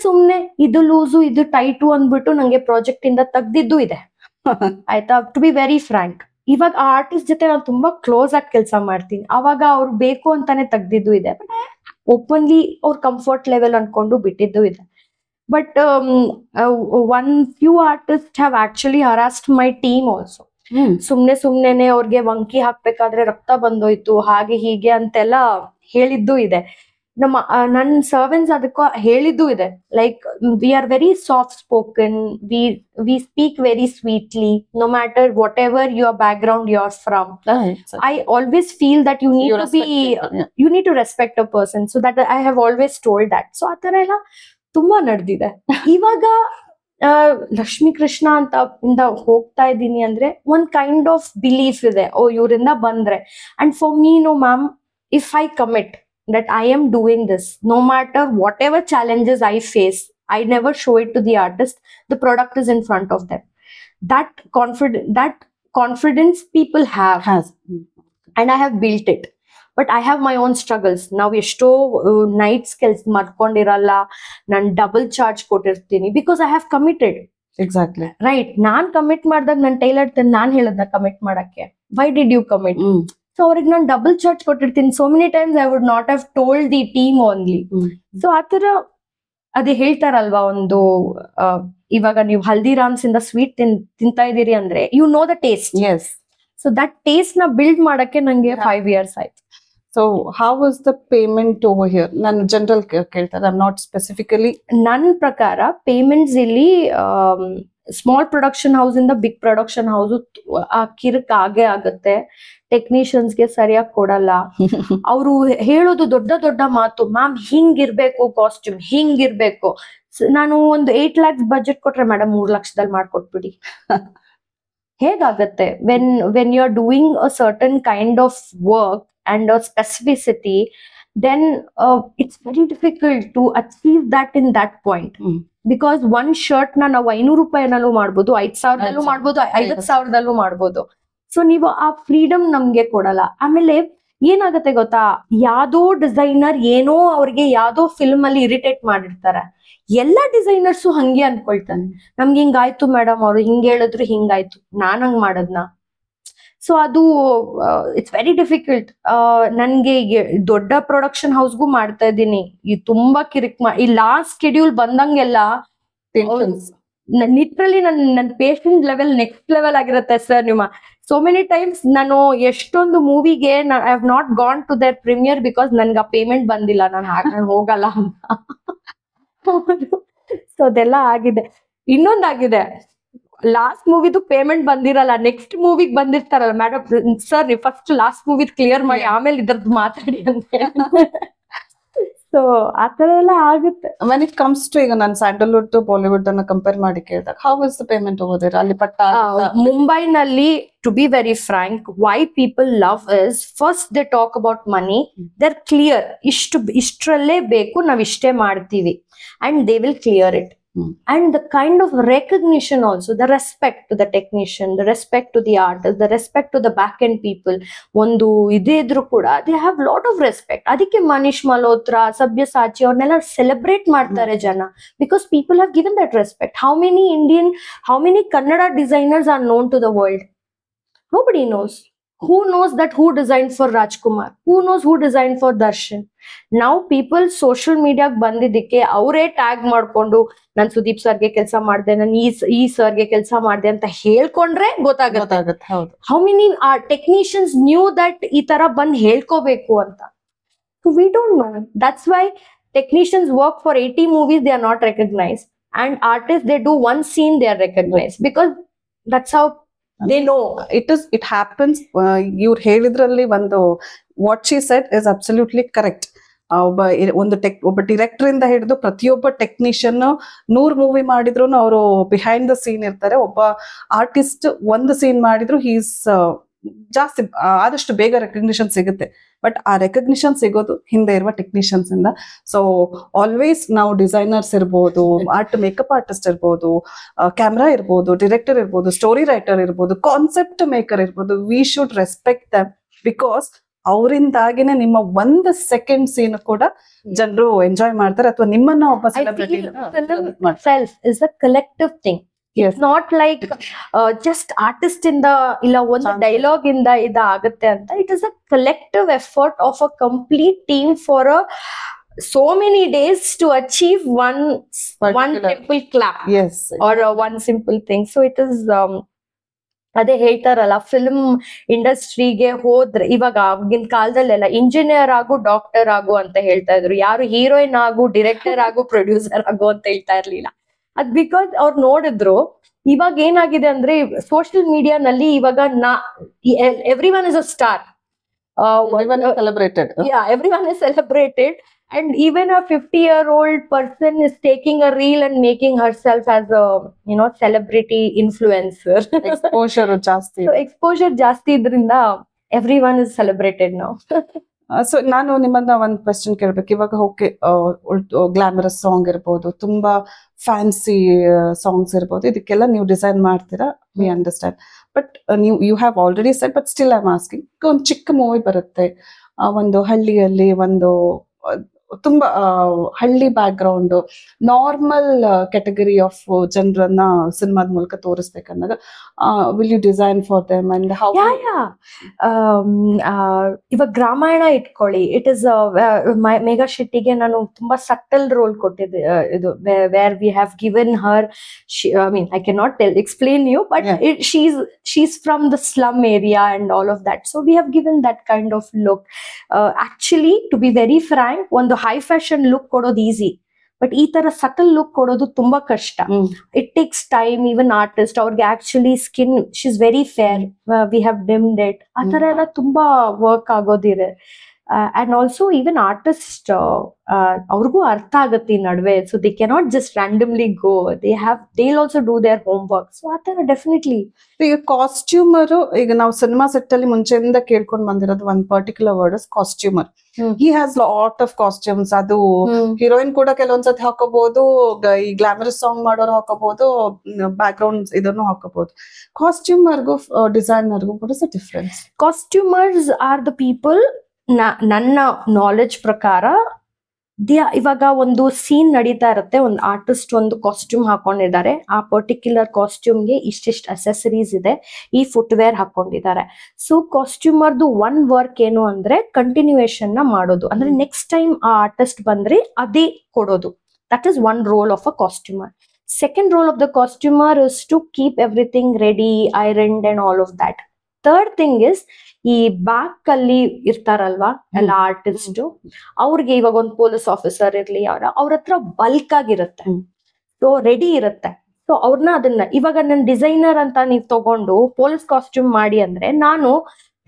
ಸುಮ್ನೆ ಇದು ಲೂಸು ಇದು ಟೈಟು ಅಂದ್ಬಿಟ್ಟು ನಂಗೆ ಪ್ರಾಜೆಕ್ಟ್ ಇಂದ ತೆಗ್ದಿದ್ದು ಇದೆ. ಆಯ್ತಾ, ಟು ಬಿ ವೆರಿ ಫ್ರಾಂಕ್. ಇವಾಗ ಆ ಆರ್ಟಿಸ್ಟ್ ಜೊತೆ ನಾನು ತುಂಬಾ ಕ್ಲೋಸ್ ಆಗಿ ಕೆಲಸ ಮಾಡ್ತೀನಿ, ಅವಾಗ ಅವ್ರು ಬೇಕು ಅಂತಾನೆ ತೆಗ್ದಿದ್ದು ಇದೆ. ಓಪನ್ಲಿ ಅವ್ರ ಕಂಫರ್ಟ್ ಲೆವೆಲ್ ಅನ್ಕೊಂಡು ಬಿಟ್ಟಿದ್ದು ಇದೆ. But one few artists have actually harassed my team also. ಸುಮ್ನೆ ಅವ್ರಿಗೆ ವಂಕಿ ಹಾಕ್ಬೇಕಾದ್ರೆ ರಕ್ತ ಬಂದೋಯ್ತು, ಹಾಗೆ ಹೀಗೆ ಅಂತೆಲ್ಲ ಹೇಳಿದ್ದು ಇದೆ. ನನ್ನ ಸರ್ವೆಂಟ್ಸ್ ಅದಕ್ಕೂ ಹೇಳಿದ್ದು ಇದೆ. Like we are very soft spoken, we speak very sweetly, no matter whatever your background you are from. I always feel that you need to respect a person. So that I have always told that. So ಆ ತರ ಎಲ್ಲ ತುಂಬಾ ನಡೆದಿದೆ. ಇವಾಗ ಲಕ್ಷ್ಮೀ ಕೃಷ್ಣ ಅಂತ ಇಂದ ಹೋಗ್ತಾ ಇದ್ದೀನಿ ಅಂದ್ರೆ ಒಂದ್ ಕೈಂಡ್ ಆಫ್ ಬಿಲೀಫ್ ಇದೆ, ಓ ಇವರಿಂದ ಬಂದ್ರೆ. And for me, no ma'am, if I commit that I am doing this, no matter whatever challenges I face, I never show it to the artist. The product is in front of them. That confidence people have, and I have built it. But I have my own struggles. Now ಎಷ್ಟೋ nights ಕೆಲ್ಸ ಮಾಡ್ಕೊಂಡಿರಲ್ಲ, ನಾನು double charge ಕೊಟ್ಟಿರ್ತೀನಿ, because I have committed. Exactly right. ನಾನ್ commit ಮಾಡಿದಾಗ ನನ್ನ tailor ನಾನ್ ಹೇಳದ್ನ ಕಮಿಟ್ ಮಾಡಕ್ಕೆ, why did you commit? So ಅವ್ರಿಗೆ ನಾನು ಡಬಲ್ ಚಾರ್ಜ್ ಕೊಟ್ಟಿರ್ತೀನಿ. So many times I would not have told the team only. So ಆತರ ಅದೇ ಹೇಳ್ತಾರಲ್ವಾ, ಒಂದು ಇವಾಗ ನೀವು ಹಲ್ದಿರಾಮ್ಸ್ ಇಂದ ಸ್ವೀಟ್ ತಿಂತಾ ಇದೀರಿ ಅಂದ್ರೆ you know the taste. So that taste ನ ಬಿಲ್ಡ್ ಮಾಡಕ್ಕೆ ನಂಗೆ 5 years ಆಯ್ತು. So how was the payment over here? ನಾನು ಜನರಲ್ ಕೇಳ್ತಾರೆ, ಐ ಆಮ್ ನಾಟ್ ಸ್ಪೆಸಿಫಿಕಲಿ. ನನ್ನ ಪ್ರಕಾರ ಪೇಮೆಂಟ್ಸ್ ಇಲ್ಲಿ ಸ್ಮಾಲ್ ಪ್ರೊಡಕ್ಷನ್ ಹೌಸ್ ಇಂದ ಬಿಗ್ ಪ್ರೊಡಕ್ಷನ್ ಹೌಸ್ ಆ ಕಿರಿಕ್ ಆಗೇ ಆಗುತ್ತೆ. ಟೆಕ್ನಿಷಿಯನ್ಸ್ಗೆ ಸರಿಯಾಗಿ ಕೊಡಲ್ಲ. ಅವರು ಹೇಳೋದು ದೊಡ್ಡ ದೊಡ್ಡ ಮಾತು, ಮ್ಯಾಮ್ ಹಿಂಗಿರ್ಬೇಕು ಕಾಸ್ಟ್ಯೂಮ್, ಹಿಂಗಿರ್ಬೇಕು. ನಾನು ಒಂದು 8 lakhs ಬಜೆಟ್ ಕೊಟ್ರೆ ಮೇಡಮ್ 3 ಲಕ್ಷದಲ್ಲಿ ಮಾಡ್ಕೊಟ್ಬಿಡಿ. ಹೇಗಾಗತ್ತೆ? When you are doing a certain kind of work and a specificity, then it's very difficult to achieve that in that point. Because one shirt na ನಾವು 500 ರೂಪಾಯಿನಲ್ಲೂ ಮಾಡ್ಬೋದು, 5,000ದಲ್ಲೂ ಮಾಡ್ಬೋದು, 50,000ದಲ್ಲೂ ಮಾಡ್ಬೋದು. ಸೊ ನೀವು ಆ ಫ್ರೀಡಮ್ ನಮ್ಗೆ ಕೊಡಲ್ಲ. ಆಮೇಲೆ ಏನಾಗತ್ತೆ ಗೊತ್ತಾ, ಯಾವ್ದೋ ಡಿಸೈನರ್ ಏನೋ ಅವ್ರಿಗೆ ಯಾವ್ದೋ ಫಿಲ್ಮ್ ಅಲ್ಲಿ ಇರಿಟೇಟ್ ಮಾಡಿರ್ತಾರೆ. ಎಲ್ಲಾ ಡಿಸೈನರ್ಸು ಹಂಗೆ ಅನ್ಕೊಳ್ತಾನೆ, ನಮ್ಗೆ ಹಿಂಗಾಯ್ತು ಮೇಡಮ್, ಅವ್ರು ಹಿಂಗ್ ಹೇಳಿದ್ರು ಹಿಂಗಾಯ್ತು, ನಾನ್ ಹಂಗ್ ಮಾಡದ್ನ. ಸೊ ಅದು ಇಟ್ಸ್ ವೆರಿ ಡಿಫಿಕಲ್ಟ್. ನನ್ಗೆ ದೊಡ್ಡ ಪ್ರೊಡಕ್ಷನ್ ಹೌಸ್ಗೂ ಮಾಡ್ತಾ ಇದ್ದೀನಿ, ಈ ತುಂಬಾ ಕಿರಿಕ್ ಈ ಲಾಸ್ಟ್ ಶೆಡ್ಯೂಲ್ ಬಂದಂಗೆಲ್ಲ ಲಿಟ್ರಲಿ ನನ್ನ ಪೇಷಂಟ್ ಲೆವೆಲ್ ನೆಕ್ಸ್ಟ್ ಲೆವೆಲ್ ಆಗಿರುತ್ತೆ ಸರ್. ನಿಮ್ಮ ಸೋ ಮೆನಿ ಟೈಮ್ಸ್ ನಾನು ಎಷ್ಟೊಂದು ಮೂವಿಗೆ I have not gone to their premiere because ನನ್ಗೆ ಆ ಪೇಮೆಂಟ್ ಬಂದಿಲ್ಲ, ನಾನು ಹೋಗಲ್ಲ ಅಂತ. ಸೊ ಅದೆಲ್ಲ ಆಗಿದೆ. ಇನ್ನೊಂದಾಗಿದೆ, ಲಾಸ್ಟ್ ಮೂವಿದು ಪೇಮೆಂಟ್ ಬಂದಿರಲ್ಲ, ನೆಕ್ಸ್ಟ್ ಮೂವಿಗೆ ಬಂದಿರ್ತಾರಲ್ಲ, ಮೇಡಮ್ ಸರ್ ನೀವು ಫಸ್ಟ್ ಲಾಸ್ಟ್ ಮೂವಿದ್ ಕ್ಲಿಯರ್ ಮಾಡಿ ಆಮೇಲೆ ಇದ್ರದ್ದು ಮಾತಾಡಿ ಅಂತ. ಸೊ ಆತರ ಎಲ್ಲ ಆಗುತ್ತೆ. ವೆನ್ ಇಟ್ ಕಮ್ಸ್ ಟು ಈಗ ನಾನು ಸ್ಯಾಂಡಲ್ವುಡ್ ಟು ಬಾಲಿವುಡ್ ಅನ್ನ ಕಂಪೇರ್ ಮಾಡಿ ಕೇಳಿದಾಗ how is the payment over there? ಅಲ್ಲಿ ಪಟ್ಟ ಮುಂಬೈನಲ್ಲಿ, to be very frank, why people love is first they talk about money. They are clear, ಇಷ್ಟರಲ್ಲೇ ಬೇಕು, ನಾವ್ ಇಷ್ಟೇ ಮಾಡ್ತೀವಿ, and they will clear it. And the kind of recognition also, the respect to the technician, the respect to the artist, the respect to the back end people, ಒಂದು ಇದೇ ಇದ್ರು ಕೂಡ they have lot of respect. ಅದಕ್ಕೆ ಮನೀಶ್ ಮಲ್ಹೋತ್ರಾ, ಸಬ್ಯಸಾಚಿ ಅವ್ರನ್ನೆಲ್ಲ celebrate ಮಾಡ್ತಾರೆ ಜನ, because people have given that respect. How many Kannada designers are known to the world? Nobody knows. Who knows that who designed for Rajkumar? Who knows who designed for Darshan? Now people social media ಬಂದಿದ್ದಕ್ಕೆ ಅವರೇ tag ಮಾಡ್ಕೊಂಡು ನಾನು ಸುದೀಪ್ ಸರ್ಗೆ ಕೆಲಸ ಮಾಡಿದೆ, ನಾನು ಈ ಸರ್ಗೆ ಕೆಲಸ ಮಾಡಿದೆ ಅಂತ ಹೇಳ್ಕೊಂಡ್ರೆ ಗೊತ್ತಾಗುತ್ತೆ. How many technicians knew that ಈ ತರ ಬಂದ್ ಹೇಳ್ಕೋಬೇಕು ಅಂತ. We don't know. That's why technicians work for 80 movies, they are not recognized, and artists, they do one scene, they are recognized, because that's how they know. It happens. ಇವ್ರು ಹೇಳಿದ್ರಲ್ಲಿ ಒಂದು what she said is absolutely correct. ಒಬ್ಬ director ಇಂದ ಹಿಡಿದು ಪ್ರತಿಯೊಬ್ಬ technician 100 movie ಮಾಡಿದ್ರು ಅವರು behind the scene ಇರ್ತಾರೆ. ಒಬ್ಬ ಆರ್ಟಿಸ್ಟ್ ಒಂದು ಸೀನ್ ಮಾಡಿದ್ರು ಹೀಸ್ ಜಾಸ್ತಿ ಆದಷ್ಟು ಬೇಗ ರೆಕಗ್ನಿಷನ್ ಸಿಗುತ್ತೆ. ಬಟ್ ಆ ರೆಕಗ್ನಿಷನ್ ಸಿಗೋದು ಹಿಂದೆ ಇರುವ ಟೆಕ್ನಿಷಿಯನ್ಸ್ ಇಂದ. ಸೊ ಆಲ್ವೇಸ್ ನಾವು ಡಿಸೈನರ್ಸ್ ಇರ್ಬೋದು, ಮೇಕಪ್ ಆರ್ಟಿಸ್ಟ್ ಇರ್ಬೋದು, ಕ್ಯಾಮ್ರಾ ಇರ್ಬೋದು, ಡಿರೆಕ್ಟರ್ ಇರ್ಬೋದು, ಸ್ಟೋರಿ ರೈಟರ್ ಇರ್ಬೋದು, ಕಾನ್ಸೆಪ್ಟ್ ಮೇಕರ್ ಇರ್ಬೋದು, we should respect them, because ಅವರಿಂದಾಗಿನೇ ನಿಮ್ಮ 1 ಸೆಕೆಂಡ್ ಸೀನ್ ಕೂಡ ಜನರು ಎಂಜಾಯ್ ಮಾಡ್ತಾರೆ, ಅಥವಾ ನಿಮ್ಮನ್ನ ಒಬ್ಬ celebrity. Self is a collective thing. It's not like just artist ಇಂದ ಇಲ್ಲ ಒಂದು ಡೈಲಾಗ್ ಇಂದ ಇದಾಗುತ್ತೆ ಅಂತ. It is a collective effort of a complete team for so many days to achieve one simple clap, or one simple thing. So it is ಅದೇ ಹೇಳ್ತಾರಲ್ಲ, film ಇಂಡಸ್ಟ್ರಿಗೆ ಹೋದ್ರೆ ಇವಾಗ ಆಗಿನ ಕಾಲದಲ್ಲೆಲ್ಲ ಇಂಜಿನಿಯರ್ ಆಗು, ಡಾಕ್ಟರ್ ಆಗು ಅಂತ ಹೇಳ್ತಾ ಇದ್ರು. ಯಾರು ಹೀರೋಯಿನ್ ಆಗು, ಡಿರೆಕ್ಟರ್ ಆಗು, ಪ್ರೊಡ್ಯೂಸರ್ ಆಗು ಅಂತ ಹೇಳ್ತಾ ಇರ್ಲಿಲ್ಲ. ಅದ್ ಬಿಕಾಸ್ ಅವ್ರು ನೋಡಿದ್ರು ಇವಾಗ ಏನಾಗಿದೆ ಅಂದ್ರೆ ಸೋಷಿಯಲ್ ಮೀಡಿಯಾನಲ್ಲಿ ಇವಾಗ every one is a star, celebrated. Yeah, everyone is celebrated, and even a 50-year-old person is taking a reel and making herself as a celebrity influencer. Exposure ಜಾಸ್ತಿ. So exposure ಜಾಸ್ತಿ ಇದ್ರಿಂದ everyone is celebrated now. So ನಾನು ನಿಮ್ಮನ್ನ ಒಂದು question ಕೇಳ್ಬೇಕು. ಇವಾಗ okay, glamorous song ಇರ್ಬೋದು, ತುಂಬಾ ಫ್ಯಾನ್ಸಿ ಸಾಂಗ್ಸ್ ಇರ್ಬೋದು, ಇದಕ್ಕೆಲ್ಲ ನೀವು ಡಿಸೈನ್ ಮಾಡ್ತೀರಾ, we understand. But you have already said, but still I am asking, ಒಂದು ಚಿಕ್ಕ ಮೂವಿ ಬರುತ್ತೆ, ಒಂದು ಹಳ್ಳಿಯಲ್ಲಿ ಒಂದು ತುಂಬಾ ಹಳ್ಳಿ background normal category of ಜನರನ್ನ ಸಿನಿಮಾದ ಮೂಲಕ ತೋರಿಸ್ಬೇಕಂದಾಗ will you design for them and how? ಇವಾಗ ರಾಮಾಯಣ ಇಟ್ಕೊಳ್ಳಿ, ಇಟ್ ಇಸ್ ಮೇಘಾ ಶೆಟ್ಟಿಗೆ ನಾನು ತುಂಬಾ ಸಟಲ್ ರೋಲ್ ಕೊಟ್ಟಿದ್ದೆ. ಇದು where we have given Har, I mean I can not explain you, but she's from the slum area and all of that, so we have given that kind of look. Actually, to be very frank, ಒಂದು high fashion look ಕೊಡೋದು easy, but ಈ ತರ subtle look ಕೊಡೋದು ತುಂಬಾ ಕಷ್ಟ. It takes time. Even artist ಅವ್ರಿಗೆ actually skin, she is very fair, we have dimmed it, ಆ ತರ ಎಲ್ಲ ತುಂಬಾ ವರ್ಕ್ ಆಗೋದಿದೆ. ಅಂಡ್ ಆಲ್ಸೋ ಈವನ್ ಆರ್ಟಿಸ್ಟ್ ಅವ್ರಿಗೂ ಅರ್ಥ ಆಗುತ್ತೆ ಈ ನಡುವೆ, so they cannot just randomly go, they'll also do their homework. So ಆ ತರ ಡೆಫಿನೆಟ್ಲಿ. ಈಗ ಕಾಸ್ಟ್ಯೂಮರ್, ಈಗ ನಾವು ಸಿನಿಮಾ ಸೆಟ್ ಅಲ್ಲಿ ಮುಂಚೆಯಿಂದ ಕೇಳ್ಕೊಂಡ್ ಬಂದಿರೋದು ಒಂದ್ particular word is customer. He has lot of costumes. ಅದು ಹೀರೋಯಿನ್ ಕೂಡ ಕೆಲವೊಂದ್ಸತಿ ಹಾಕೋಬಹುದು, ಈ ಗ್ಲಾಮರಸ್ ಸಾಂಗ್ ಮಾಡೋರು ಹಾಕೋಬಹುದು, ಬ್ಯಾಕ್ ಗ್ರೌಂಡ್ ಇದನ್ನು ಹಾಕೋಬಹುದು. ಕಾಸ್ಟ್ಯೂಮರ್ಗೂ ಡಿಸೈನರ್ಗೂ what is the difference? Costumers are the people, ನನ್ನ ನಾಲೆಡ್ಜ್ ಪ್ರಕಾರ, ಇವಾಗ ಒಂದು ಸೀನ್ ನಡೀತಾ ಇರುತ್ತೆ, ಒಂದು ಆರ್ಟಿಸ್ಟ್ ಒಂದು ಕಾಸ್ಟ್ಯೂಮ್ ಹಾಕೊಂಡಿದ್ದಾರೆ, ಆ ಪರ್ಟಿಕ್ಯುಲರ್ ಕಾಸ್ಟ್ಯೂಮ್ಗೆ ಇಷ್ಟಿಷ್ಟು ಅಸೆಸರೀಸ್ ಇದೆ, ಈ ಫುಟ್ವೇರ್ ಹಾಕೊಂಡಿದ್ದಾರೆ. ಸೊ ಕಾಸ್ಟ್ಯೂಮರ್ದು ಒನ್ ವರ್ಕ್ ಏನು ಅಂದ್ರೆ ಕಂಟಿನ್ಯೂಯೇಷನ್ ನ ಮಾಡೋದು, ಅಂದ್ರೆ ನೆಕ್ಸ್ಟ್ ಟೈಮ್ ಆ ಆರ್ಟಿಸ್ಟ್ ಬಂದ್ರೆ ಅದೇ ಕೊಡೋದು. That is one role of a customer. Second role of the costumer is to keep everything ready, ironed and all of that. Third thing is, ಈ ಬ್ಯಾಕ್ ಅಲ್ಲಿ ಇರ್ತಾರಲ್ವಾ ಎಲ್ಲ ಆರ್ಟಿಸ್ಟ್, ಅವ್ರಿಗೆ ಇವಾಗ ಒಂದು ಪೊಲೀಸ್ ಆಫೀಸರ್ ಇರ್ಲಿ, ಅವ್ರ ಹತ್ರ ಬಲ್ಕ್ ಆಗಿರುತ್ತೆ, ಸೊ ರೆಡಿ ಇರುತ್ತೆ. ಸೊ ಅವ್ರನ್ನ ಅದನ್ನ ಇವಾಗ ನನ್ನ ಡಿಸೈನರ್ ಅಂತ ನೀವು ತಗೊಂಡು ಪೊಲೀಸ್ ಕಾಸ್ಟ್ಯೂಮ್ ಮಾಡಿ ಅಂದ್ರೆ, ನಾನು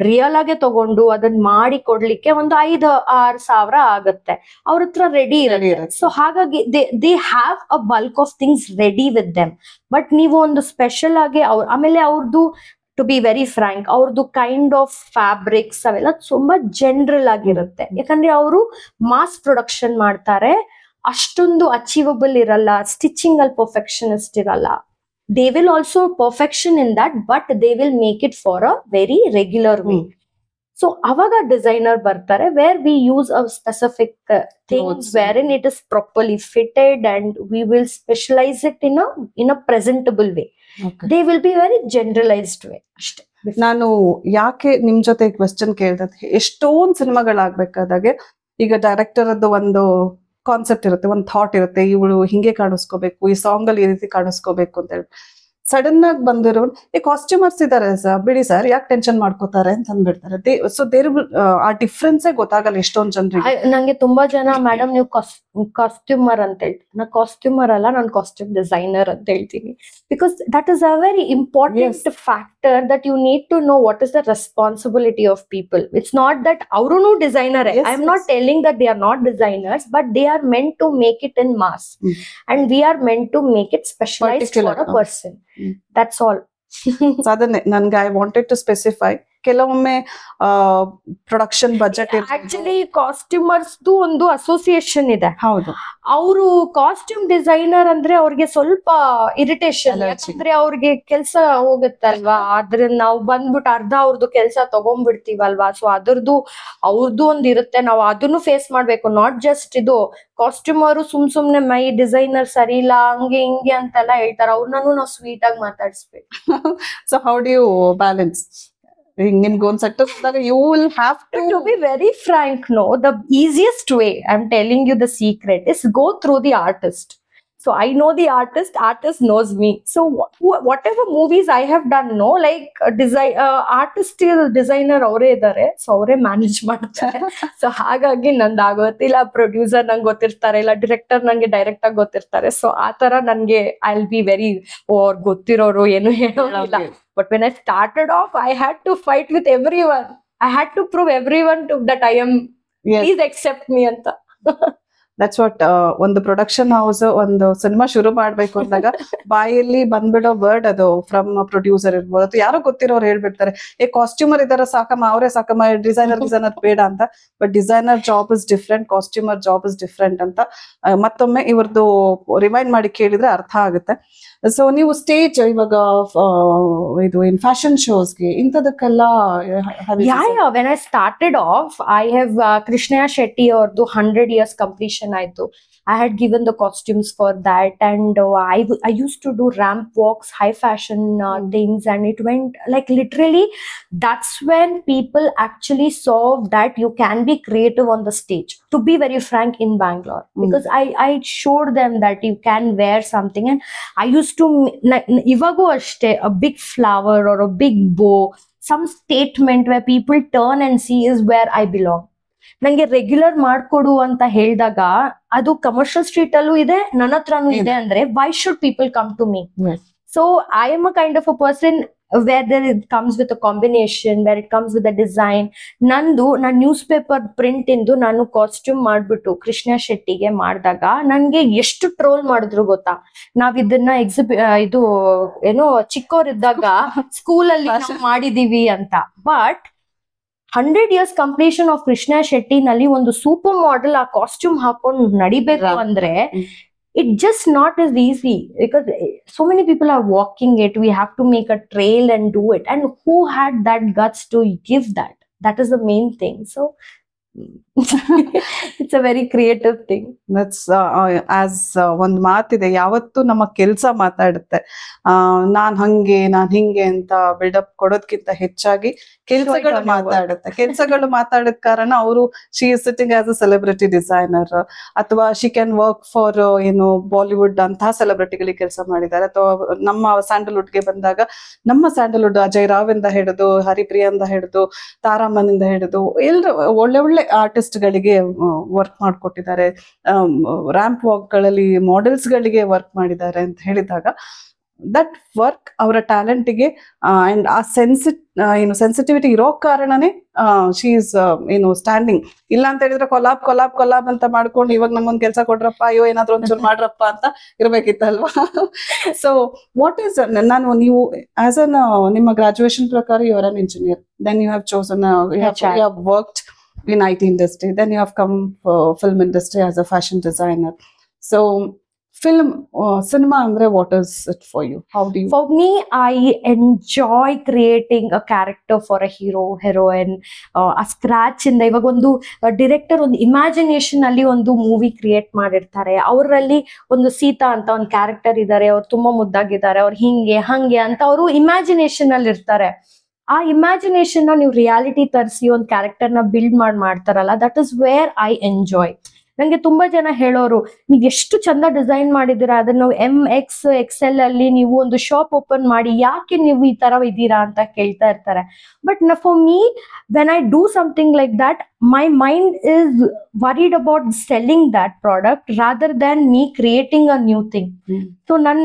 ರಿಯಲ್ ಆಗೇ ತಗೊಂಡು ಅದನ್ನ ಮಾಡಿ ಕೊಡ್ಲಿಕ್ಕೆ ಒಂದು 5-6 ಸಾವಿರ ಆಗುತ್ತೆ. ಅವ್ರ ಹತ್ರ ರೆಡಿ ಇರುತ್ತೆ. ಸೊ ಹಾಗಾಗಿ they have a bulk of things ready with them. But ನೀವು ಒಂದು ಸ್ಪೆಷಲ್ ಆಗಿ ಆಮೇಲೆ ಅವ್ರದ್ದು, ಟು ಬಿ ವೆರಿ ಫ್ರಾಂಕ್, ಅವ್ರದ್ದು ಕೈಂಡ್ ಆಫ್ ಫ್ಯಾಬ್ರಿಕ್ಸ್ ಅವೆಲ್ಲ ತುಂಬಾ ಜನರಲ್ ಆಗಿರುತ್ತೆ. ಯಾಕಂದ್ರೆ ಅವರು ಮಾಸ್ ಪ್ರೊಡಕ್ಷನ್ ಮಾಡ್ತಾರೆ, ಅಷ್ಟೊಂದು ಅಚೀವಬಲ್ ಇರಲ್ಲ, ಸ್ಟಿಚಿಂಗ್ ಅಲ್ಲಿ ಪರ್ಫೆಕ್ಷನಿಸ್ಟ್ ಇರಲ್ಲ. They will also perfection in that, but they will make it for a very regular way. So avaga designer bartare, where we use a specific things wherein it is properly fitted, and we will specialize it in a presentable way. Okay. They will be very generalized way. ನಾನು ಯಾಕೆ ನಿಮ್ ಜೊತೆ question ಕೇಳ್ದೆ, ಎಷ್ಟೊಂದು ಸಿನಿಮಾಗಳಾಗ್ಬೇಕಾದಾಗೆ ಈಗ director ಅದು ಒಂದು concept ಇರುತ್ತೆ, ಒಂದು ಥಾಟ್ ಇರುತ್ತೆ, ಇವಳು ಹಿಂಗೆ ಕಾಣಿಸ್ಕೋಬೇಕು, ಈ ಸಾಂಗ್ ಅಲ್ಲಿ ಈ ರೀತಿ ಕಾಣಿಸ್ಕೋಬೇಕು ಅಂತ ಹೇಳಿ ಸಡನ್ ಆಗಿ ಬಂದಿರೋ ಈ ಕಾಸ್ಟ್ಯೂಮರ್ಸ್ ಇದಾರೆ ಸರ್, ಬಿಡಿ ಸರ್ ಯಾಕೆ ಟೆನ್ಷನ್ ಮಾಡ್ಕೋತಾರೆ ಅಂತ ಅಂದ್ಬಿಡ್ತಾರೆ. ಸೊ ದೇರ್ ಆ ಡಿಫ್ರೆನ್ಸೇ ಗೊತ್ತಾಗಲ್ಲ ಎಷ್ಟೊಂದು ಜನರಿಗೆ. ನಂಗೆ ತುಂಬಾ ಜನ, ಮೇಡಮ್ ನೀವು ಕಾಸ್ಟ್ಯೂಮರ್ ಅಂತ ಹೇಳ್ತೀನಿ, ನಾ ಕಾಸ್ಟ್ಯೂಮರ್ ಅಲ್ಲ, ನಾನು ಕಾಸ್ಟ್ಯೂಮ್ ಡಿಸೈನರ್ ಅಂತ ಹೇಳ್ತೀನಿ. Because that is a very important factor, that you need to know what is the responsibility of people. It's not that ಅವರು designer. I am not telling that they are not designers, but they are meant to make it in mass, and we are meant to make it specialised for a person. That's all. ಅದನ್ನೇ ನನ್ಗೆ I wanted to specify. ಕೆಲವೊಮ್ಮೆ production budget, actually costumers ಒಂದು association ಇದೆ. ಹೌದು, ಅವರು costume designer ಅಂದ್ರೆ ಅವ್ರಿಗೆ ಸ್ವಲ್ಪ ಇರಿಟೇಷನ್, ಯಾಕಂದ್ರೆ ಅವ್ರಿಗೆ ಕೆಲಸ ಹೋಗುತ್ತಲ್ವಾ, ಆದ್ರೆ ನಾವು ಬಂದ್ಬಿಟ್ಟು ಅರ್ಧ ಅವ್ರದ್ದು ಕೆಲಸ ತಗೊಂಡ್ಬಿಡ್ತೀವಲ್ವಾ. ಸೊ ಅವ್ರದ್ದು ಒಂದ್ ಇರುತ್ತೆ, ನಾವು ಅದನ್ನು ಫೇಸ್ ಮಾಡ್ಬೇಕು. ನಾಟ್ ಜಸ್ಟ್ ಇದು ಕಾಸ್ಟ್ಯೂಮರು ಸುಮ್ನೆ ಮೈ ಡಿಸೈನರ್ ಸರಿ ಇಲ್ಲ ಹಂಗೆ ಹಿಂಗೆ ಅಂತೆಲ್ಲ ಹೇಳ್ತಾರೆ, ಅವ್ರನ್ನೂ ನಾವು ಸ್ವೀಟ್ ಆಗಿ ಮಾತಾಡಿಸ್ಬೇಕು. So how do you balance? ನಿಮ್ಗೆ ಒಂದ್ set you will have to be very frank, no, the easiest way, I'm telling you the secret, is go through the artist. So I know the artist knows me. So whatever movies I have done, no, like artist designer ಅವರೇ ಇದ್ದಾರೆ, so ಅವರೇ manage ಮಾಡ್ತಾರೆ. So ಹಾಗಾಗಿ ನಂದು ಆಗುತ್ತೆ, ಇಲ್ಲ producer ನಂಗೆ ಗೊತ್ತಿರ್ತಾರೆ, ಇಲ್ಲ ಡೈರೆಕ್ಟರ್ ನಂಗೆ ಡೈರೆಕ್ಟ್ ಆಗಿ ಗೊತ್ತಿರ್ತಾರೆ. ಸೊ ಆ ತರ ನನ್ಗೆ ಐ ವಿಲ್ ಬಿ ವೆರಿ ಗೊತ್ತಿರೋರು ಏನು ಹೇಳೋದಿಲ್ಲ. But when I started off, I had to fight with everyone. I had to prove everyone that I am, please accept me anta. That's what ಒಂದು production house ಒಂದು cinema ಶುರು ಮಾಡ್ಬೇಕು ಅಂದಾಗ ಬಾಯಲ್ಲಿ ಬಂದ್ಬಿಡೋ word ಅದು ಫ್ರಮ್ ಪ್ರೊಡ್ಯೂಸರ್ ಇರ್ಬೋದು ಅಥವಾ ಯಾರೋ ಗೊತ್ತಿರೋರು ಹೇಳ್ಬಿಡ್ತಾರೆ ಕಾಸ್ಟ್ಯೂಮರ್ ಇದಾರ ಸಾಕಮ್ಮ ಅವರೇ ಸಾಕಮ್ಮ ಡಿಸೈನರ್ ಬೇಡ ಅಂತ. But designer job is different, customer job is different ಅಂತ ಮತ್ತೊಮ್ಮೆ ಇವ್ರದ್ದು ರಿಮೈಂಡ್ ಮಾಡಿ ಕೇಳಿದ್ರೆ ಅರ್ಥ ಆಗುತ್ತೆ. ಸೊ ನೀವು ಸ್ಟೇಜ್ ಇವಾಗ ಇದು ಇನ್ ಫ್ಯಾಷನ್ ಶೋಸ್ಗೆ ಇಂಥದಕ್ಕೆಲ್ಲ when I started off, I have Krishnaya Shetty ಅವ್ರದ್ದು 100 years completion ಆಯ್ತು. I had given the costumes for that, and I used to do ramp walks, high fashion things, and it went like literally. That's when people actually saw that you can be creative on the stage. To be very frank, in Bangalore, because I showed them that you can wear something, and I used to like ivagu ashte a big flower or a big bow, some statement where people turn and see is where I belong. ನಂಗೆ regular ಮಾಡ್ಕೊಡು ಅಂತ ಹೇಳಿದಾಗ ಅದು commercial street ಅಲ್ಲೂ ಇದೆ, ನನ್ನ ಹತ್ರನೂ ಇದೆ ಅಂದ್ರೆ why should people come to me? So I am a kind of a person where there it comes with a combination, where it comes with a design. ನಾನು ನ್ಯೂಸ್ ಪೇಪರ್ ಪ್ರಿಂಟ್ ಇಂದು ನಾನು costume ಮಾಡ್ಬಿಟ್ಟು ಕೃಷ್ಣ ಶೆಟ್ಟಿಗೆ ಮಾಡಿದಾಗ ನನ್ಗೆ ಎಷ್ಟು troll ಮಾಡಿದ್ರು ಗೊತ್ತಾ? ನಾವ್ ಇದನ್ನ ಇದು ಏನೋ ಚಿಕ್ಕವರಿದ್ದಾಗ ಸ್ಕೂಲಲ್ಲಿ ಮಾಡಿದೀವಿ ಅಂತ. But 100 years completion of Krishnaya Shetty ನಲ್ಲಿ ಒಂದು ಸೂಪರ್ ಮಾಡೆಲ್ ಆ ಕಾಸ್ಟ್ಯೂಮ್ ಹಾಕೊಂಡು ನಡಿಬೇಕು ಅಂದ್ರೆ it just not as easy, because so many people are walking it. We have to make a trail and do it, and who had that guts to give that? That is the main thing. So it's a very creative thing. That's as ಒಂದು ಮಾತಿದೆ, ಯಾವತ್ತು ನಮ್ಮ ಕೆಲಸ ಮಾತಾಡುತ್ತೆ. ನಾನ್ ಹಂಗೆ ನಾನ್ ಹಿಂಗೆ ಅಂತ build up ಕೊಡೋದ್ಕಿಂತ ಹೆಚ್ಚಾಗಿ ಕೆಲಸಗಳು ಮಾತಾಡುತ್ತೆ. ಕೆಲಸಗಳು ಮಾತಾಡಿದ ಕಾರಣ ಅವರು she is sitting as a celebrity designer, ಅಥವಾ ಶಿ ಕ್ಯಾನ್ ವರ್ಕ್ ಫಾರ್ ಏನು ಬಾಲಿವುಡ್ ಅಂತಹ ಸೆಲೆಬ್ರಿಟಿಗಳಿಗೆ ಕೆಲಸ ಮಾಡಿದ್ದಾರೆ. ಅಥವಾ ನಮ್ಮ ಸ್ಯಾಂಡಲ್ವುಡ್ಗೆ ಬಂದಾಗ ನಮ್ಮ ಸ್ಯಾಂಡಲ್ವುಡ್ ಅಜಯ್ ರಾವ್ ಇಂದ ಹಿಡಿದು ಹರಿಪ್ರಿಯಿಂದ ಹಿಡಿದು ತಾರಾಮನಿಂದ ಹಿಡಿದು ಎಲ್ಲರೂ ಒಳ್ಳೆ ಒಳ್ಳೆ ಆರ್ಟಿಸ್ಟ್ ಗಳಿಗೆ ವರ್ಕ್ ಮಾಡ್ಕೊಟ್ಟಿದ್ದಾರೆ. ರ್ಯಾಂಪ್ ವಾಕ್ ಗಳಲ್ಲಿ ಮಾಡೆಲ್ಸ್ ಗಳಿಗೆ ವರ್ಕ್ ಮಾಡಿದ್ದಾರೆ ಅಂತ ಹೇಳಿದಾಗ ದಟ್ ವರ್ಕ್ ಅವರ ಟ್ಯಾಲೆಂಟಿಗೆ ಅಂಡ್ ಆ ಸೆನ್ಸಿಟಿವಿಟಿ ಇರೋ ಕಾರಣನೇ ಶಿ ಇಸ್ ಸ್ಟ್ಯಾಂಡಿಂಗ್. ಇಲ್ಲ ಅಂತ ಹೇಳಿದ್ರೆ ಕೊಲಾಬ್ ಕೊಲಾಬ್ ಕೊಲಾಬ್ ಅಂತ ಮಾಡ್ಕೊಂಡು ಇವಾಗ ನಮ್ಗೊಂದು ಕೆಲಸ ಕೊಡ್ರಪ್ಪ, ಅಯ್ಯೋ ಏನಾದ್ರು ಒಂಚೂರು ಮಾಡ್ರಪ್ಪ ಅಂತ ಇರ್ಬೇಕಿತ್ತಲ್ವಾ? ಸೊ ವಾಟ್ ಈಸ್ ನೀವು ಆಸ್ ಅನ್ ನಿಮ್ಮ ಗ್ರಾಜುಯೇಷನ್ ಪ್ರಕಾರ you are an engineer, then you have chosen you have worked in IT industry, then you have come for film industry as a fashion designer. So film cinema andre what is it for you? How do you? For me, I enjoy creating a character for a hero, heroine, a scratch ಇಂದ. ಇವಾಗ ಒಂದು director ಒಂದು imagination ಅಲ್ಲಿ ಒಂದು movie create ಮಾಡಿರ್ತಾರೆ. ಅವರಲ್ಲಿ ಒಂದು ಸೀತಾ ಅಂತ ಒಂದು ಕ್ಯಾರೆಕ್ಟರ್ ಇದ್ದಾರೆ, ಅವ್ರು ತುಂಬಾ ಮುದ್ದಾಗಿದ್ದಾರೆ, ಅವ್ರು ಹಿಂಗೆ ಹಂಗೆ ಅಂತ ಅವರು ಇಮ್ಯಾಜಿನೇಷನ್ ಅಲ್ಲಿ ಇರ್ತಾರೆ. ಆ ಇಮ್ಯಾಜಿನೇಷನ್ ನ ನೀವು ರಿಯಾಲಿಟಿ ತರಿಸಿ ಒಂದು ಕ್ಯಾರೆಕ್ಟರ್ ನ ಬಿಲ್ಡ್ ಮಾಡ್ತಾರಲ್ಲ, that is where I enjoy. ನಂಗೆ ತುಂಬಾ ಜನ ಹೇಳೋರು, ನೀವ್ ಎಷ್ಟು ಚಂದ ಡಿಸೈನ್ ಮಾಡಿದೀರಾ, ಅದನ್ನ ನಾವು MXXL ಅಲ್ಲಿ ನೀವು ಒಂದು ಶಾಪ್ ಓಪನ್ ಮಾಡಿ ಯಾಕೆ ನೀವು ಈ ತರ ಇದೀರಾ ಅಂತ ಕೇಳ್ತಾ ಇರ್ತಾರೆ. But for me, when I do something like that, my mind is worried about selling that product rather than me creating a new thing. So nan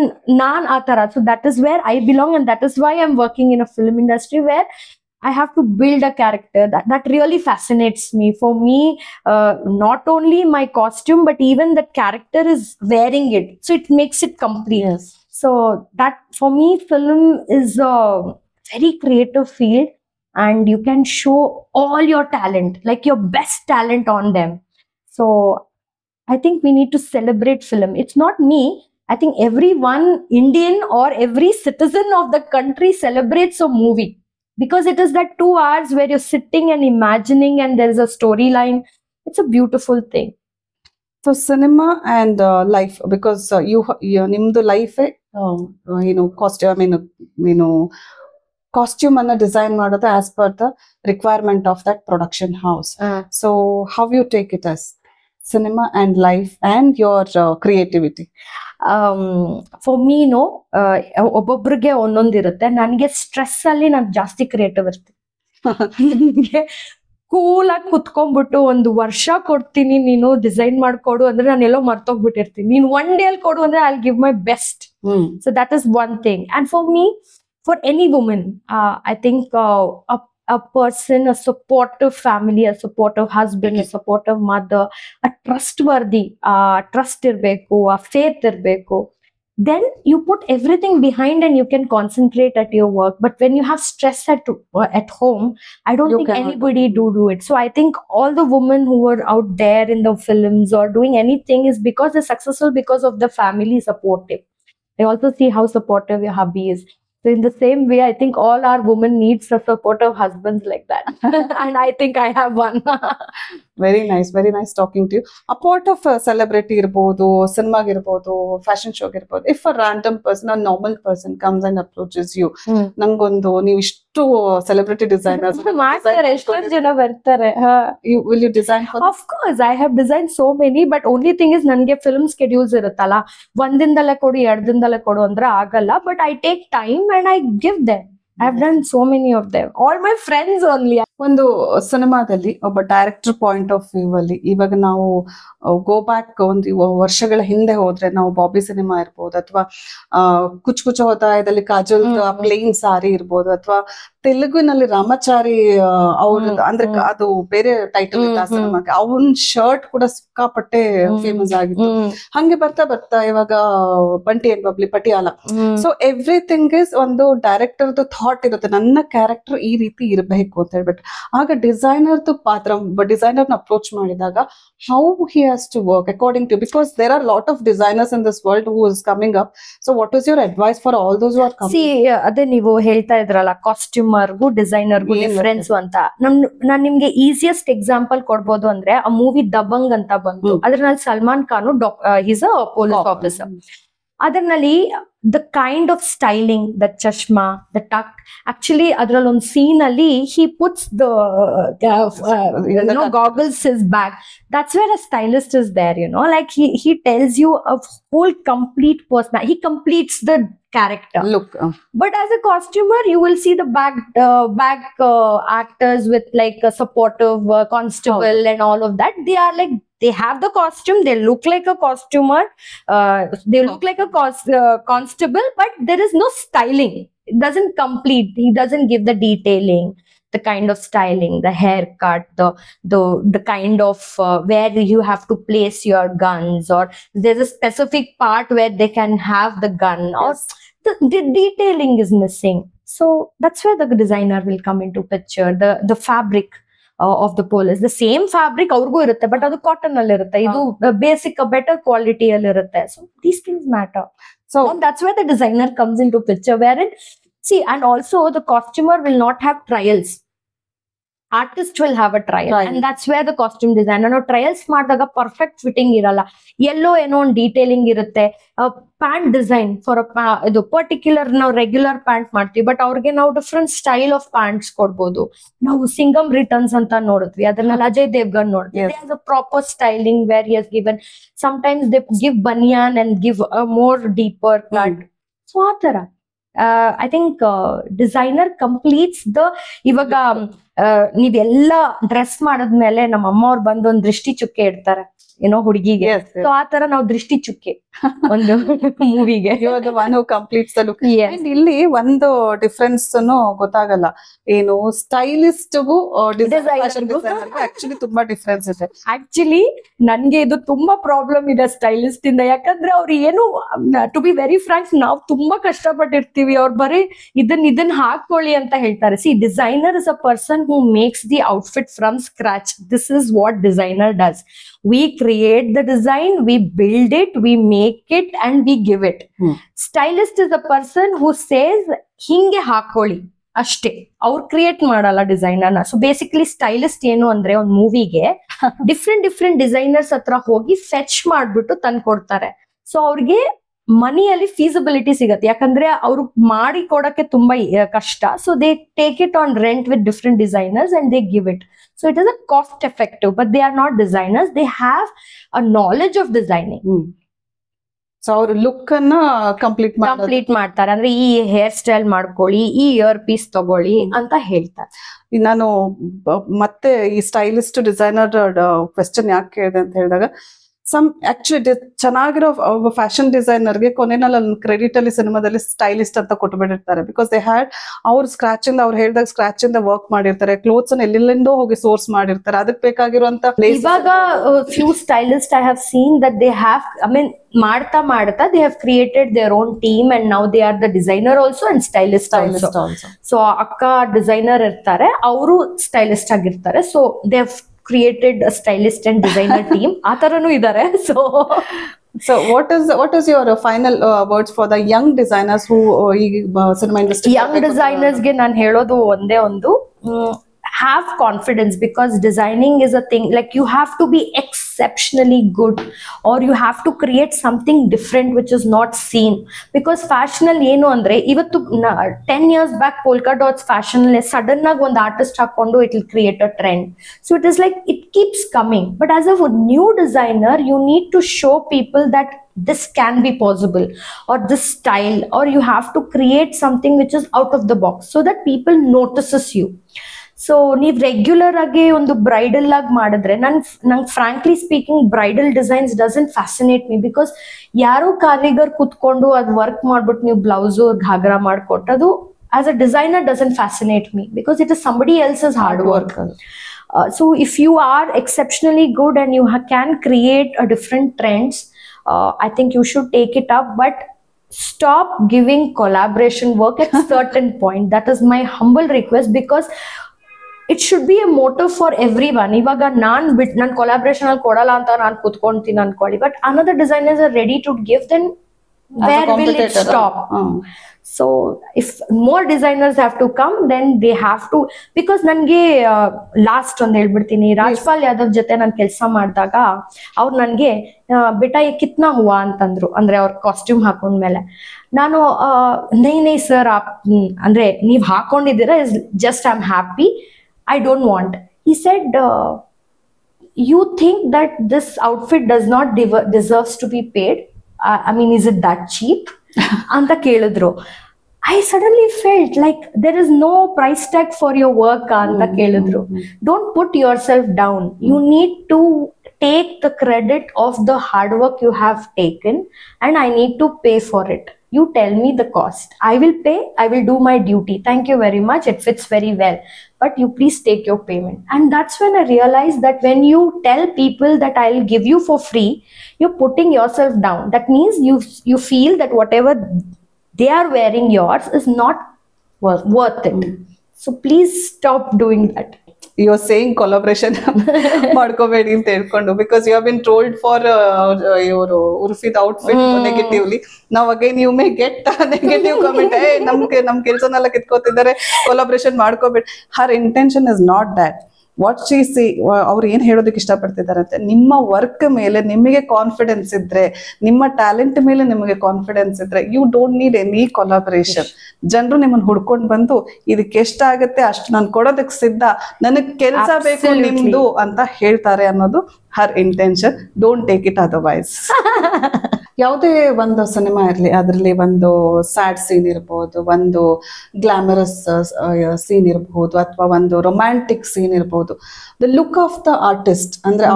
atara, so that is where I belong, and that is why I'm working in a film industry where I have to build a character. That really fascinates me. For me, not only my costume but even that character is wearing it, so it makes it complete. Yes. So that for me, film is a very creative field, and you can show all your talent, like your best talent on them. So I think we need to celebrate film. It's not me. I think everyone Indian or every citizen of the country celebrates a movie, because it is that 2 hours where you're sitting and imagining and there is a storyline. It's a beautiful thing. So cinema and life, because you nimdu life costume ಅನ್ನ design ಮಾಡೋದು as per the requirement of that production house. So how you take it as cinema and life and your creativity? For me, ಒಬ್ಬೊಬ್ರಿಗೆ ಒಂದೊಂದಿರುತ್ತೆ. ನನಗೆ stress ಅಲ್ಲಿ ನಾನು ಜಾಸ್ತಿ creative ಇರ್ತೀನಿ. Cool ಆಗಿ ಕುತ್ಕೊಂಡ್ಬಿಟ್ಟು ಒಂದು ವರ್ಷ ಕೊಡ್ತೀನಿ ನೀನು ಡಿಸೈನ್ ಮಾಡ್ಕೊಡು ಅಂದ್ರೆ ನಾನು ಎಲ್ಲೋ ಮರ್ತೋಗ್ಬಿಟ್ಟಿರ್ತೀನಿ. ನೀನು 1 day ಅಲ್ಲಿ ಕೊಡು ಅಂದ್ರೆ I give my best. So that is one thing. And for me, for any woman, I think a a person, a supportive family, a supportive husband, a supportive mother, a trustworthy, trust irbeku, a faith irbeku, then you put everything behind and you can concentrate at your work. But when you have stress at home, I don't You think cannot anybody do it. So I think all the women who are out there in the films or doing anything is because they're successful because of the family supportive. I also see how supportive your hubby is. So in the same way, I think all our women needs a supportive husbands like that. And I think I have one. Very nice talking to you. A part of celebrity ಇರ್ಬೋದು, ಸಿನಿಮಾಗೆ ಇರ್ಬೋದು, fashion ಶೋಗೆ ಇರ್ಬೋದು, if a random person, a normal person comes and approaches you, ನಂಗೊಂದು ನೀವು ಇಷ್ಟು celebrity designers ಮಾಡ್ತಾರೆ, ಎಷ್ಟೊಂದು ಜನ ಬರ್ತಾರೆ. Will you design? Of course, I have designed so many, but only thing is ನನಗೆ film schedules ಇರುತ್ತಲ್ಲ, ಒಂದಿಂದಲೇ ಕೊಡು ಎರಡದಿಂದಲೇ ಕೊಡು ಅಂದ್ರೆ ಆಗಲ್ಲ. But I take time and I give them. I've done so many of them. All my friends only. ಒಂದು ಸಿನಿಮಾದಲ್ಲಿ ಒಬ್ಬ director point of view ಅಲ್ಲಿ ಇವಾಗ ನಾವು ಗೋ ಬ್ಯಾಕ್ ಒಂದು ವರ್ಷಗಳ ಹಿಂದೆ ಹೋದ್ರೆ, ನಾವು ಬಾಬಿ ಸಿನಿಮಾ ಇರ್ಬೋದು, ಅಥವಾ ಕುಚ್ ಕುಚ್ ಹೋತಾಯದಲ್ಲಿ ಕಾಜಲ್ ಪ್ಲೇನ್ ಸಾರಿ ಇರ್ಬೋದು, ಅಥವಾ ತೆಲುಗುನಲ್ಲಿ ರಾಮಚಾರಿ ಅವ್ರದ್ದು, ಅಂದ್ರೆ ಅದು ಬೇರೆ ಟೈಟಲ್ ಇತ್ತು ಆ ಸಿನಿಮಾಗೆ, ಅವನ್ ಶರ್ಟ್ ಕೂಡ ಸಿಕ್ಕಾಪಟ್ಟೆ ಫೇಮಸ್ ಆಗಿತ್ತು. ಹಂಗೆ ಬರ್ತಾ ಬರ್ತಾ ಇವಾಗ Bunty and Babli Patiala. So everything is ಒಂದು ಡೈರೆಕ್ಟರ್ದು ಥಾಟ್ ಇರುತ್ತೆ, ನನ್ನ ಕ್ಯಾರೆಕ್ಟರ್ ಈ ರೀತಿ ಇರಬೇಕು ಅಂತ ಹೇಳ್ಬಿಟ್ಟು. ಆಗ ಡಿಸೈನರ್ದು ಪಾತ್ರ, ಡಿಸೈನರ್ನ ಅಪ್ರೋಚ್ ಮಾಡಿದಾಗ how he has to work according to, because there are lot of designers in this world who is coming up. So what is your advice for all those who are coming? See, ಅದೇ ನೀವು ಹೇಳ್ತಾ ಇದ್ರಲ್ಲ, ಕಾಸ್ಟ್ಯೂಮರ್ಗೂ ಡಿಸೈನರ್ಗೂ difference ಅಂತ. ನಾನ್ ನಿಮ್ಗೆ easiest example ಕೊಡ್ಬೋದು ಅಂದ್ರೆ, ಆ movie Dabangg ಅಂತ ಬಂತು, ಅದ್ರಲ್ಲಿ Salman Khan is a police officer. ಅದರಲ್ಲಿ the kind of styling, the chashma, the tuck, actually ಅದ್ರಲ್ಲಿ ಒಂದು ಸೀನ್ ಅಲ್ಲಿ he puts the goggles his back. That's where a stylist is there, like he tells you a whole complete person. He completes the character look. But as a costumer, you will see the back actors with like a supportive constable and all of that. They are like, they have the costume, they look like a costumer, they look like a constable, but there is no styling. It doesn't complete. He doesn't give the detailing, the kind of styling, the haircut, the kind of where you have to place your guns, or there's a specific part where they can have the gun, or the detailing is missing. So that's where the designer will come into picture. The fabric of the police, the same fabric ಅವ್ರಿಗೂ ಇರುತ್ತೆ, but ಅದು cotton ಅಲ್ಲಿ ಇರುತ್ತೆ, ಇದು basic better quality ಅಲ್ಲಿ ಇರುತ್ತೆ. So these things matter. So and that's where the designer comes into picture, wherein see, and also the costumer will not have trials. Artist will have a trial, and that's where the costume designer no trials ಮಾಡಿದಾಗ perfect fitting ಇರಲ್ಲ, ಎಲ್ಲೋ ಏನೋ ಒಂದು detailing ಇರುತ್ತೆ. Pant design for ಇದು particular, ನಾವು regular pant ಮಾಡ್ತೀವಿ, but ಅವ್ರಿಗೆ ನಾವು ಡಿಫ್ರೆಂಟ್ ಸ್ಟೈಲ್ ಆಫ್ ಪ್ಯಾಂಟ್ಸ್ ಕೊಡ್ಬೋದು. ನಾವು ಸಿಂಗಮ್ ರಿಟರ್ನ್ಸ್ ಅಂತ ನೋಡಿದ್ವಿ, ಅದನ್ನಲ್ಲಿ ಅಜಯ್ ದೇವ್ಗನ್ ನೋಡಿದ್ವಿ. There is a proper styling where he has given, sometimes they give banyan and give a more deeper cut. So ಆ ತರ I think designer completes the, ಇವಾಗ ನೀವೆಲ್ಲ ಡ್ರೆಸ್ ಮಾಡದ್ಮೇಲೆ ನಮ್ಮ ಅಮ್ಮ ಅವ್ರು ಬಂದು ಒಂದ್ ದೃಷ್ಟಿ ಚುಕ್ಕೆ ಇಡ್ತಾರೆ ಹುಡುಗಿಗೆ. ಸೊ ಆ ತರ ನಾವು ದೃಷ್ಟಿ ಚುಕ್ಕೆ ಒಂದು ಮೂವಿಗೆ. ಇಲ್ಲಿ ಒಂದು ಡಿಫ್ರೆನ್ಸ್ ಗೊತ್ತಾಗಲ್ಲ, ಏನು ಸ್ಟೈಲಿಸ್ಟ್ಗೂ ಆಕ್ಚುಲಿ ತುಂಬಾ ಡಿಫ್ರೆನ್ಸ್ ಇದೆ. ಆಕ್ಚುಲಿ ನನ್ಗೆ ಇದು ತುಂಬಾ ಪ್ರಾಬ್ಲಮ್ ಇದೆ ಸ್ಟೈಲಿಸ್ಟ್ ಇಂದ, ಯಾಕಂದ್ರೆ ಅವ್ರು ಏನು, ಟು ಬಿ ವೆರಿ ಫ್ರಾಂಕ್, ನಾವು ತುಂಬಾ ಕಷ್ಟಪಟ್ಟಿರ್ತೀವಿ, ಅವ್ರು ಬರೀ ಇದನ್ನ ಹಾಕೊಳ್ಳಿ ಅಂತ ಹೇಳ್ತಾರೆ. C, designer is a person who makes the outfit from scratch. This is what designer does. We create the design, we build it, we make it, and we give it. Stylist is a person who says hinge ಹಾಕೊಳ್ಳಿ ಅಷ್ಟೇ, ಅವ್ರು create ಮಾಡಲ್ಲ ಡಿಸೈನರ್ನ. So basically stylist ಏನು ಅಂದ್ರೆ, ಒಂದ್ ಮೂವಿಗೆ different designers ಹತ್ರ ಹೋಗಿ fetch ಮಾಡ್ಬಿಟ್ಟು ತಂದು ಕೊಡ್ತಾರೆ. ಸೊ ಅವ್ರಿಗೆ ಮನಿಯಲ್ಲಿ ಫೀಸಿಬಿಲಿಟಿ ಸಿಗತ್ತೆ, ಯಾಕಂದ್ರೆ ಅವ್ರು ಮಾಡಿ ಕೊಡಕ್ಕೆ ತುಂಬಾ ಕಷ್ಟ. So they take it on rent with different designers and they give it. So it is a cost effective, but they are not designers, they have a knowledge of designing. So ಅವ್ರ look ಅನ್ನ complete ಮಾಡ್ತಾರೆ, ಅಂದ್ರೆ ಈ hair style ಮಾಡ್ಕೊಳ್ಳಿ, ಈ year piece ತಗೊಳ್ಳಿ ಅಂತ ಹೇಳ್ತಾರೆ. ನಾನು ಮತ್ತೆ ಈ ಸ್ಟೈಲಿಸ್ಟ್ ಡಿಸೈನರ್ ಕ್ವೆಶ್ಚನ್ ಯಾಕೆ ಕೇಳಿದೆ ಅಂತ ಹೇಳಿದಾಗ, ಆಕ್ಚುಲಿ ಚೆನ್ನಾಗಿರೋ ಫ್ಯಾಷನ್ ಡಿಸೈನರ್ಗೆ ಕೊನೆಯಲ್ಲಿ ಅಲ್ಲಿ ಕ್ರೆಡಿಟ್ ಅಲ್ಲಿ ಸಿನಿಮಾದಲ್ಲಿ ಸ್ಟೈಲಿಸ್ಟ್ ಅಂತ ಕೊಟ್ಬಿಟ್ಟಿರ್ತಾರೆ. ಬಿಕಾಸ್ ದೇ ಹ್ಯಾಡ್ ಅವ್ರು ಸ್ಕ್ರಾಚ್ ಇಂದ ಅವ್ರು ಹೇಳಿದಾಗ ಸ್ಕ್ರಾಚ್ ಇಂದ ವರ್ಕ್ ಮಾಡಿರ್ತಾರೆ, ಕ್ಲೋತ್ಸ್ ಅನ್ನ ಎಲ್ಲಿಂದೋ ಹೋಗಿ ಸೋರ್ಸ್ ಮಾಡಿರ್ತಾರೆ, ಅದಕ್ಕೆ ಬೇಕಾಗಿರುವಂತ ಇವಾಗ few stylist I have seen that they have, I mean ಮಾಡ್ತಾ they have created their own team and now they are the designer also and stylist also. So ಅಕ್ಕ ಡಿಸೈನರ್ ಇರ್ತಾರೆ, ಅವರು ಸ್ಟೈಲಿಸ್ಟ್ ಆಗಿರ್ತಾರೆ. So they have created a stylist and designer team. ಆ ತರನು ಇದಾರೆ. So what is your final words for the young designers who cinema industry? Young designers ಗೆ ನಾನು ಹೇಳೋದು ಒಂದೇ ಒಂದು, have confidence, because designing is a thing, like you have to be exceptionally good or you have to create something different which is not seen. Because fashion ಅಲ್ಲಿ ಏನು ಅಂದ್ರೆ ಇವತ್ತು 10 years back polka dots fashion ಅಲ್ಲಿ sudden ಆಗಿ ಒಂದು artist ಹಾಕೊಂಡು it will create a trend. So it is like it keeps coming, but as a new designer you need to show people that this can be possible, or this style, or you have to create something which is out of the box so that people notices you. So ನೀವು regular ಆಗಿ ಒಂದು bridal ಆಗಿ ಮಾಡಿದ್ರೆ, ನಂಗೆ frankly speaking bridal designs doesn't fascinate me. Because ಯಾರೋ ಕಾರಿಗರ್ ಕುತ್ಕೊಂಡು ಅದು ವರ್ಕ್ ಮಾಡ್ಬಿಟ್ಟು ನೀವು ಬ್ಲೌಸು ಘಾಗ್ರಾ ಮಾಡಿಕೊಟ್ಟದು as a designer doesn't fascinate me, because it is somebody else's hard work. So if you are exceptionally good and you can create a different trends, I think you should take it up, but stop giving collaboration work at certain point. That is my humble request, because it should be a motive for everyone. Ivaga nan collaboration al kodala anta nan kutkonತೀನಿ ಅನ್ಕೊಳ್ಳಿ, but another designers are ready to give, then where will it stop? So if more designers have to come, then they have to, because ನನಗೆ last ಒಂದು ಹೇಳ್ಬಿಡ್ತೀನಿ, ರಾಜ್ಪಾಲ್ ಯಾದವ್ ಜೊತೆ ನಾನು ಕೆಲಸ ಮಾಡಿದಾಗ ಅವ್ರು ನನಗೆ ಬೇಟಾ ಕಿತ್ನಾ ಹೂವಾ ಅಂತಂದ್ರು, ಅಂದ್ರೆ ಅವ್ರ ಕಾಸ್ಟ್ಯೂಮ್ ಹಾಕೊಂಡ್ಮೇಲೆ. ನಾನು ನೈ ಸರ್ ಅಂದ್ರೆ ನೀವ್ ಹಾಕೊಂಡಿದ್ದೀರಾ, is just I am happy, I don't want. He said, you think that this outfit does not deserves to be paid? I mean, is it that cheap? Anta kelidru. I suddenly felt like there is no price tag for your work. Anta kelidru. Don't put yourself down. You need to take the credit of the hard work you have taken, and I need to pay for it. You tell me the cost. I will pay. I will do my duty. Thank you very much. It fits very well. But you please take your payment. And that's when I realized that when you tell people that I'll give you for free, you're putting yourself down. That means you feel that whatever they are wearing yours is not worth it. So please stop doing that. You are saying collaboration ಮಾಡ್ಕೋಬೇಡಿ ಅಂತ ಹೇಳ್ಕೊಂಡು, because you have been trolled for your Urfid outfit negatively. Now again you may get negative comment, hey ನಮ್ ಕೆಲಸನೆಲ್ಲ ಕಿತ್ಕೋತಿದ್ದಾರೆ, collaboration ಮಾಡ್ಕೋಬೇಡಿ. Her intention is not that. What she C, ಅವ್ರು ಏನ್ ಹೇಳೋದಕ್ಕೆ ಇಷ್ಟಪಡ್ತಿದ್ದಾರೆ ಅಂತ, ನಿಮ್ಮ ವರ್ಕ್ ಮೇಲೆ ನಿಮಗೆ ಕಾನ್ಫಿಡೆನ್ಸ್ ಇದ್ರೆ, ನಿಮ್ಮ ಟ್ಯಾಲೆಂಟ್ ಮೇಲೆ ನಿಮಗೆ ಕಾನ್ಫಿಡೆನ್ಸ್ ಇದ್ರೆ, you don't need any collaboration. ಜನರು ನಿಮ್ಮನ್ನ ಹುಡ್ಕೊಂಡ್ ಬಂದು ಇದಕ್ಕೆ ಎಷ್ಟಾಗತ್ತೆ ಅಷ್ಟು ನಾನು ಕೊಡೋದಕ್ಕೆ ಸಿದ್ಧ, ನನಗ್ ಕೆಲಸ ಬೇಕು ನಿಮ್ದು ಅಂತ ಹೇಳ್ತಾರೆ ಅನ್ನೋದು her intention. Don't take it otherwise. ಯಾವುದೇ ಒಂದು ಸಿನಿಮಾ ಇರಲಿ, ಅದರಲ್ಲಿ ಒಂದು ಸ್ಯಾಡ್ ಸೀನ್ ಇರ್ಬೋದು, ಒಂದು ಗ್ಲಾಮರಸ್ ಸೀನ್ ಇರಬಹುದು, ಅಥವಾ ಒಂದು ರೊಮ್ಯಾಂಟಿಕ್ ಸೀನ್ ಇರಬಹುದು, the look of the artist ಅಂದ್ರೆ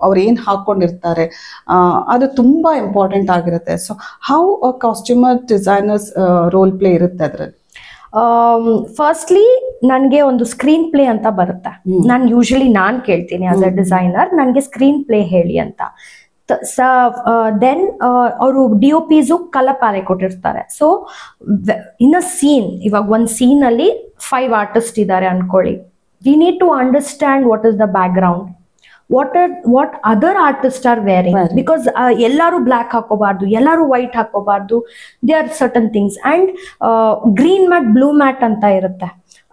ಅವ್ರು ಏನ್ ಹಾಕೊಂಡಿರ್ತಾರೆ ಅದು ತುಂಬಾ ಇಂಪಾರ್ಟೆಂಟ್ ಆಗಿರುತ್ತೆ. So how customer designers role play ಇರುತ್ತೆ ಅದ್ರಲ್ಲಿ? ಫಸ್ಟ್ಲಿ ನನ್ಗೆ ಒಂದು ಸ್ಕ್ರೀನ್ ಪ್ಲೇ ಅಂತ ಬರುತ್ತೆ. ನಾನು ಯೂಶಲಿ ನಾನ್ ಕೇಳ್ತೀನಿ ಆಸ್ ಅ ಡಿಸೈನರ್, ನನ್ಗೆ ಸ್ಕ್ರೀನ್ ಪ್ಲೇ ಹೇಳಿ ಅಂತ. ದೆನ್ ಅವರು DOPs ಕಲರ್ ಪ್ಯಾಲೆಟ್ ಕೊಟ್ಟಿರ್ತಾರೆ. ಸೊ ಇನ್ ಅ ಸೀನ್, ಇವಾಗ ಒಂದು ಸೀನ್ ಅಲ್ಲಿ 5 ಆರ್ಟಿಸ್ಟ್ ಇದ್ದಾರೆ ಅನ್ಕೊಳ್ಳಿ, we need to understand what is the background, what other artists are wearing, because ಎಲ್ಲರೂ ಬ್ಲಾಕ್ ಹಾಕೋಬಾರ್ದು, ಎಲ್ಲರೂ ವೈಟ್ ಹಾಕೋಬಾರ್ದು. They are certain things. And green matte, blue matte ಅಂತ ಇರುತ್ತೆ,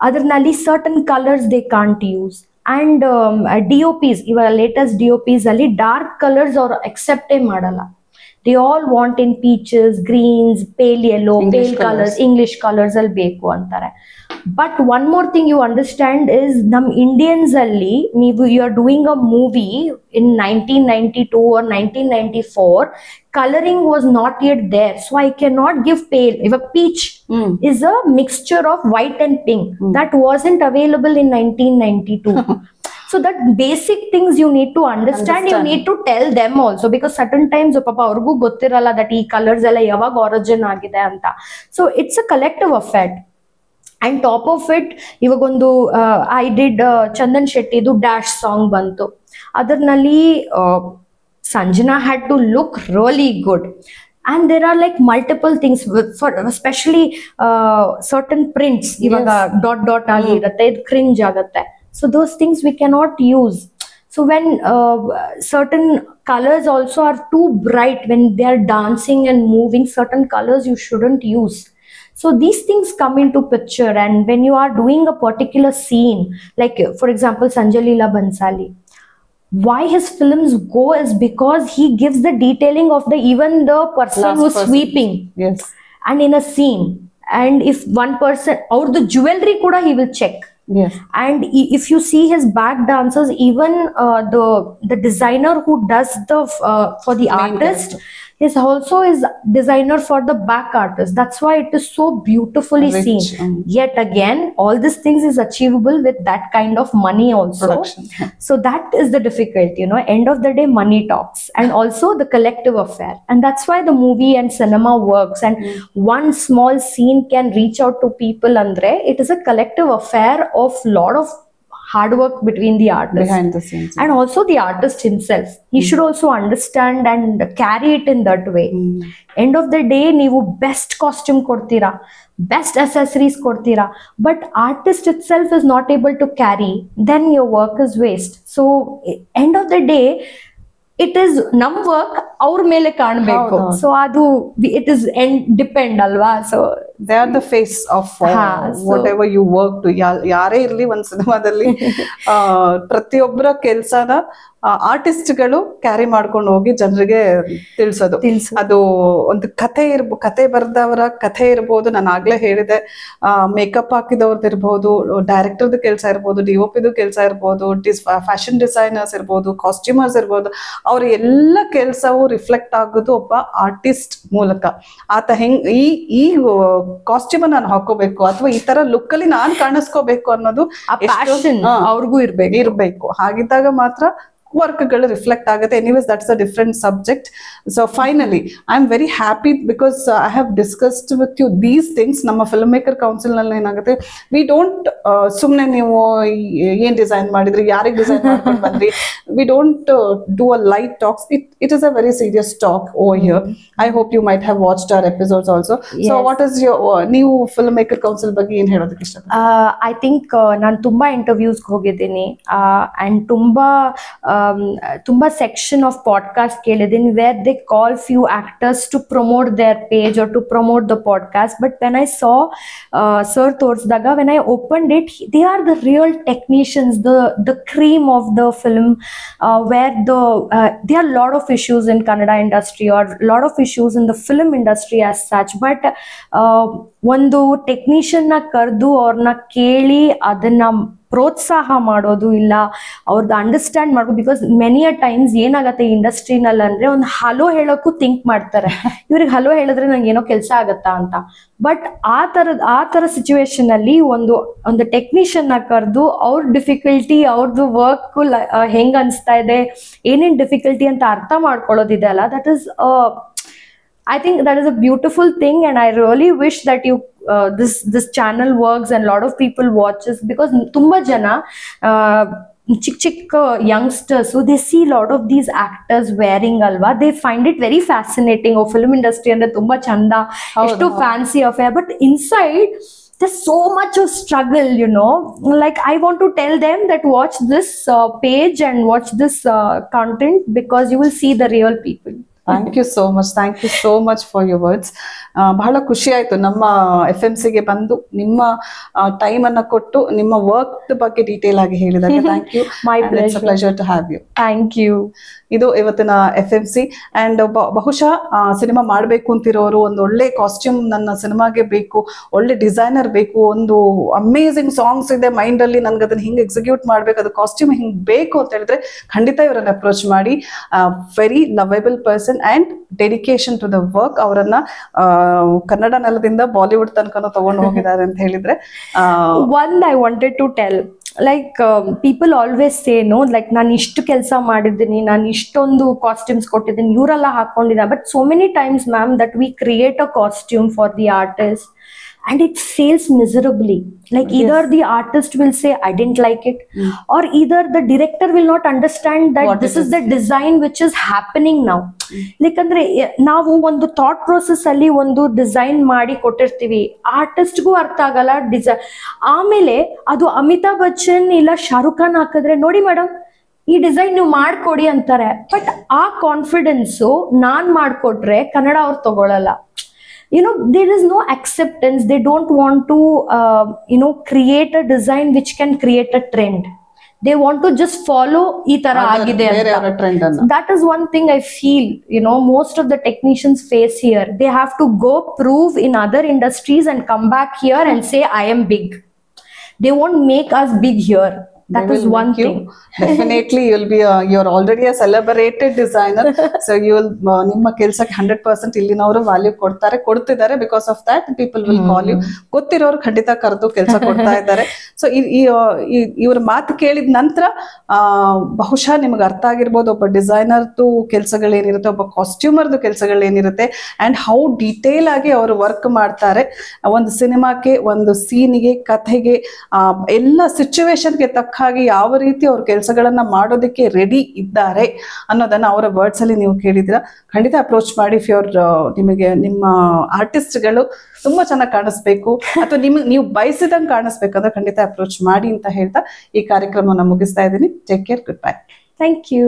ಅದ್ರಲ್ಲಿ certain colours they can't use. And DOPs, ಇವಾಗ latest DOPs ಅಲ್ಲಿ dark colours ಅವ್ರು ಅಕ್ಸೆಪ್ಟೇ ಮಾಡಲ್ಲ. They all want in peaches, greens, pale yellow, pale colours, English colours ಅಲ್ಲಿ ಬೇಕು ಅಂತಾರೆ. But one more thing you understand is, ನಮ್ ಇಂಡಿಯನ್ಸ್ ಅಲ್ಲಿ ನೀವು you are doing a movie in 1992 or 1994, coloring was not yet there, so I cannot give pale. If a peach is a mixture of white and pink, that wasn't available in 1992. So that basic things you need to understand. You need to tell them also, because certain times papa ಅವ್ರಿಗೂ ಗೊತ್ತಿರಲ್ಲ that ಈ colours ಎಲ್ಲ ಯಾವಾಗ origin ಆಗಿದೆ ಅಂತ. So it's a collective affair. And top of it, ಇವಾಗೊಂದು I did Chandan ಶೆಟ್ಟಿದು dash song ಬಂತು. ಅದರಲ್ಲಿ Sanjana had to look really good. And there are like multiple things for especially certain prints. Ivaga dot dot agi irutte, idu cringe agutte. So those things we cannot use. So when certain colors also are too bright, when they are dancing and moving, certain colors you shouldn't use. So these things come into picture. And when you are doing a particular scene, like for example Sanjay Leela Bhansali, why his films go is because he gives the detailing of the even the person who's sweeping. Yes. And in a scene, and if one person or the jewelry kuda he will check. Yes. And if you see his back dancers, even the designer who does the for the artist is also is designer for the back artist. That's why it is so beautifully seen. Yet again, all these things is achievable with that kind of money also. Production. So that is the difficulty, you know. End of the day, money talks, and also the collective affair. And that's why the movie and cinema works. And one small scene can reach out to people. Andre, it is a collective affair of lot of hard work between the artist behind the scenes, and also the artist himself. He should also understand and carry it in that way. End of the day, ನೀವು best costume ಕೊಡ್ತೀರಾ, best accessories ಕೊಡ್ತೀರಾ, but artist itself is not able to carry, then your work is waste. So end of the day, it is ನಮ್ work ಅವ್ರ ಮೇಲೆ ಕಾಣಬೇಕು. So ಅದು it is depend ಅಲ್ವಾ. So they are the face of whatever you work to. ಯಾರೇ ಇರ್ಲಿ ಒಂದ್ ಸಿನಿಮಾದಲ್ಲಿ ಪ್ರತಿಯೊಬ್ಬರ ಕೆಲ್ಸನ ಆರ್ಟಿಸ್ಟ್ಗಳು ಕ್ಯಾರಿ ಮಾಡ್ಕೊಂಡು ಹೋಗಿ ಜನರಿಗೆ ತಿಳಿಸೋದು. ಅದು ಒಂದು ಕತೆ ಬರೆದವರ ಕಥೆ ಇರ್ಬೋದು, ನಾನು ಆಗ್ಲೇ ಹೇಳಿದೆ, ಮೇಕಪ್ ಹಾಕಿದವ್ರದ್ದು ಇರ್ಬೋದು, ಡೈರೆಕ್ಟರ್ದು ಕೆಲಸ ಇರ್ಬೋದು, DOPದು ಕೆಲಸ ಇರ್ಬೋದು, ಫ್ಯಾಷನ್ ಡಿಸೈನರ್ಸ್ ಇರ್ಬೋದು, ಕಾಸ್ಟ್ಯೂಮರ್ಸ್ ಇರ್ಬೋದು, ಅವ್ರ ಎಲ್ಲ ಕೆಲಸವು ರಿಫ್ಲೆಕ್ಟ್ ಆಗೋದು ಒಬ್ಬ ಆರ್ಟಿಸ್ಟ್ ಮೂಲಕ. ಆತ ಈ ಕಾಸ್ಟ್ಯೂಮ್ ನಾನು ಹಾಕೋಬೇಕು ಅಥವಾ ಈ ತರ ಲುಕ್ ಅಲ್ಲಿ ನಾನ್ ಕಾಣಿಸ್ಕೋಬೇಕು ಅನ್ನೋದು ಅವ್ರಿಗೂ ಇರ್ಬೇಕು. ಹಾಗಿದ್ದಾಗ ಮಾತ್ರ ವರ್ಕ್ಗಳು ರಿಫ್ಲೆಕ್ಟ್ ಆಗುತ್ತೆ. Anyways that's a different subject. So finally I am very happy because I have discussed with you these things. ನಮ್ಮ ಫಿಲ್ಮ್ ಮೇಕರ್ ಕೌನ್ಸಿಲ್ ನಲ್ಲಿ ಏನಾಗುತ್ತೆ, ವಿ ಡೋಂಟ್ ಸುಮ್ನೆ ನೀವು ಏನ್ ಡಿಸೈನ್ ಮಾಡಿದ್ರಿ, ಯಾರಿಗೆ ಡಿಸೈನ್ ಮಾಡ್ಕೊಂಡು ಬಂದ್ರಿ, we don't do a light talks. It is a very serious talk over here. I hope you might have watched our episodes also. So what is ನೀವು ಫಿಲ್ಮ್ ಮೇಕರ್ ಕೌನ್ಸಿಲ್ ಬಗ್ಗೆ ಏನ್ ಹೇಳೋದಕ್ಕೆ ಇಷ್ಟ? I think ನಾನು ತುಂಬಾ interviews ಹೋಗಿದ್ದೀನಿ and ತುಂಬಾ section of podcast ಕೇಳಿದ್ದೀನಿ where they call few actors to promote their page or to promote the podcast. But when I saw sir ತೋರಿಸಿದಾಗ, when I opened it, they are the real technicians, the cream of the film, where there are a lot of issues in Kannada industry or a lot of issues in the film industry as such. But ಒಂದು technician ನ ಕರೆದು ಅವ್ರನ್ನ ಕೇಳಿ ಅದನ್ನ ಪ್ರೋತ್ಸಾಹ ಮಾಡೋದು, ಇಲ್ಲ ಅವ್ರದ್ದು ಅಂಡರ್ಸ್ಟ್ಯಾಂಡ್ ಮಾಡೋದು. ಬಿಕಾಸ್ ಮೆನಿ ಅ ಟೈಮ್ಸ್ ಏನಾಗತ್ತೆ ಇಂಡಸ್ಟ್ರಿನಲ್ಲಿ ಅಂದ್ರೆ, ಒಂದು ಹಲೋ ಹೇಳೋಕ್ಕೂ ಥಿಂಕ್ ಮಾಡ್ತಾರೆ, ಇವ್ರಿಗೆ ಹಲೋ ಹೇಳಿದ್ರೆ ನಂಗೆ ಏನೋ ಕೆಲಸ ಆಗತ್ತಾ ಅಂತ. ಬಟ್ ಆ ತರ ಸಿಚುವೇಶನ್ ಅಲ್ಲಿ ಒಂದು ಟೆಕ್ನಿಷಿಯನ್ ನ ಕರೆದು ಅವ್ರ ಡಿಫಿಕಲ್ಟಿ, ಅವ್ರದ್ದು ವರ್ಕ್ ಹೆಂಗ್ ಅನ್ಸ್ತಾ ಇದೆ, ಏನೇನ್ ಡಿಫಿಕಲ್ಟಿ ಅಂತ ಅರ್ಥ ಮಾಡ್ಕೊಳ್ಳೋದಿದೆ ಅಲ್ಲ, that is I think that is a beautiful thing, and I really wish that this channel works and a lot of people watches, because tumba jana chick youngsters, so they see a lot of these actors wearing alva, they find it very fascinating. Oh, film industry andre tumba chanda, eshtu fancy affair, but inside there's so much of struggle, you know. Like, I want to tell them that watch this page and watch this content, because you will see the real people. Thank you so much. Thank you so much for your words. ಬಹಳ ಖುಷಿ ಆಯ್ತು ನಮ್ಮ FMCಗೆ ಬಂದು ನಿಮ್ಮ time ಅನ್ನ ಕೊಟ್ಟು ನಿಮ್ಮ work ಬಗ್ಗೆ ಡೀಟೇಲ್ ಆಗಿ ಹೇಳಿದಾಗ. Thank you. My pleasure to have you. Thank you. ಇದು ಇವತ್ತಿನ FMC. ಅಂಡ್ ಬಹುಶಃ ಸಿನಿಮಾ ಮಾಡಬೇಕು ಅಂತಿರೋರು, ಒಂದು ಒಳ್ಳೆ ಕಾಸ್ಟ್ಯೂಮ್ ನನ್ನ ಸಿನಿಮಾಗೆ ಬೇಕು, ಒಳ್ಳೆ ಡಿಸೈನರ್ ಬೇಕು, ಒಂದು ಅಮೇಝಿಂಗ್ ಸಾಂಗ್ಸ್ ಇದೆ ಮೈಂಡ್ ಅಲ್ಲಿ, ನನ್ಗೆ ಅದನ್ನ ಹಿಂಗೆ ಎಕ್ಸಿಕ್ಯೂಟ್ ಮಾಡ್ಬೇಕು, ಅದು ಕಾಸ್ಟ್ಯೂಮ್ ಹಿಂಗ್ ಬೇಕು ಅಂತ ಹೇಳಿದ್ರೆ ಖಂಡಿತ ಇವರನ್ನ ಅಪ್ರೋಚ್ ಮಾಡಿ. Very lovable person and dedication to the work. ಅವರನ್ನ ಕನ್ನಡ ನೆಲದಿಂದ ಬಾಲಿವುಡ್ ತನಕ ತಗೊಂಡು ಹೋಗಿದ್ದಾರೆ ಅಂತ ಹೇಳಿದ್ರೆ. One I wanted to tell, like people always say no, like ನಾನು ಇಷ್ಟು ಕೆಲಸ ಮಾಡಿದ್ದೀನಿ, ನಾನು ಇಷ್ಟೊಂದು ಕಾಸ್ಟ್ಯೂಮ್ಸ್ ಕೊಟ್ಟಿದ್ದೀನಿ, ಇವರೆಲ್ಲ ಹಾಕೊಂಡಿದ್ದಾರೆ. But so many times ma'am that we create a costume for the artist and it fails miserably. Like either the artist will say I didn't like it, or either the director will not understand that what this is the design which is happening now. Like andre ನಾವು ಒಂದು thought process ಅಲ್ಲಿ ಒಂದು design ಮಾಡಿ ಕೊಟ್ಟಿರ್ತೀವಿ, ಆರ್ಟಿಸ್ಟ್ಗೂ ಅರ್ಥ ಆಗಲ್ಲ design. ಆಮೇಲೆ ಅದು ಅಮಿತಾಬ್ ಬಚ್ಚನ್ ಇಲ್ಲ ಶಾರುಖ್ ಖಾನ್ ಹಾಕಿದ್ರೆ ನೋಡಿ ಮೇಡಮ್ ಈ ಡಿಸೈನ್ ನೀವು ಮಾಡ್ಕೊಡಿ ಅಂತಾರೆ. ಬಟ್ ಆ ಕಾನ್ಫಿಡೆನ್ಸು ನಾನ್ ಮಾಡ್ಕೊಟ್ರೆ ಕನ್ನಡ ಅವ್ರು ತಗೊಳಲ್ಲ. There is no acceptance. They don't want to create a design which can create a trend. They want to just follow ee tara agide anta. That is one thing I feel most of the technicians face here. They have to go prove in other industries and come back here and say I am big. They won't make us big here. That is one thing. Definitely you'll be you're already a celebrated designer, so you will ನಿಮ್ಮ ಕೆಲಸಕ್ಕೆ 100% ಇಲ್ಲಿನವರು value ಕೊಡ್ತಿದ್ದಾರೆ. Because of that people will call you. ಗೊತ್ತಿರೋರು ಖಂಡಿತ ಕರೆದು ಕೆಲಸ ಕೊಡ್ತಾ ಇದ್ದಾರೆ. ಸೊ ಇವ್ರ ಮಾತು ಕೇಳಿದ ನಂತರ ಬಹುಶಃ ನಿಮ್ಗೆ ಅರ್ಥ ಆಗಿರ್ಬೋದು ಒಬ್ಬ ಡಿಸೈನರ್ದು ಕೆಲಸಗಳೇನಿರುತ್ತೆ, ಒಬ್ಬ ಕಾಸ್ಟ್ಯೂಮರ್ದು ಕೆಲಸಗಳೇನಿರುತ್ತೆ, ಅಂಡ್ ಹೌ ಡೀಟೇಲ್ ಆಗಿ ಅವರು ವರ್ಕ್ ಮಾಡ್ತಾರೆ. ಒಂದು ಸಿನಿಮಾಕ್ಕೆ, ಒಂದು ಸೀನಿಗೆ, ಕಥೆಗೆ, ಎಲ್ಲ ಸಿಚುವೇಶನ್ಗೆ ತಕ್ಕ ಹಾಗೆ ಯಾವ ರೀತಿ ಅವ್ರ ಕೆಲಸಗಳನ್ನ ಮಾಡೋದಕ್ಕೆ ರೆಡಿ ಇದ್ದಾರೆ ಅನ್ನೋದನ್ನ ಅವರ ವರ್ಡ್ಸ್ ಅಲ್ಲಿ ನೀವು ಕೇಳಿದ್ರ. ಖಂಡಿತ ಅಪ್ರೋಚ್ ಮಾಡಿ. ಇಫ್ ನಿಮಗೆ ನಿಮ್ಮ ಆರ್ಟಿಸ್ಟ್ಗಳು ತುಂಬಾ ಚೆನ್ನಾಗಿ ಕಾಣಿಸ್ಬೇಕು ಅಥವಾ ನೀವು ಬಯಸಿದಂಗೆ ಕಾಣಿಸ್ಬೇಕಂದ್ರೆ ಖಂಡಿತ ಅಪ್ರೋಚ್ ಮಾಡಿ ಅಂತ ಹೇಳ್ತಾ ಈ ಕಾರ್ಯಕ್ರಮನ ಮುಗಿಸ್ತಾ ಇದ್ದೀನಿ. Take care, good bye. Thank you.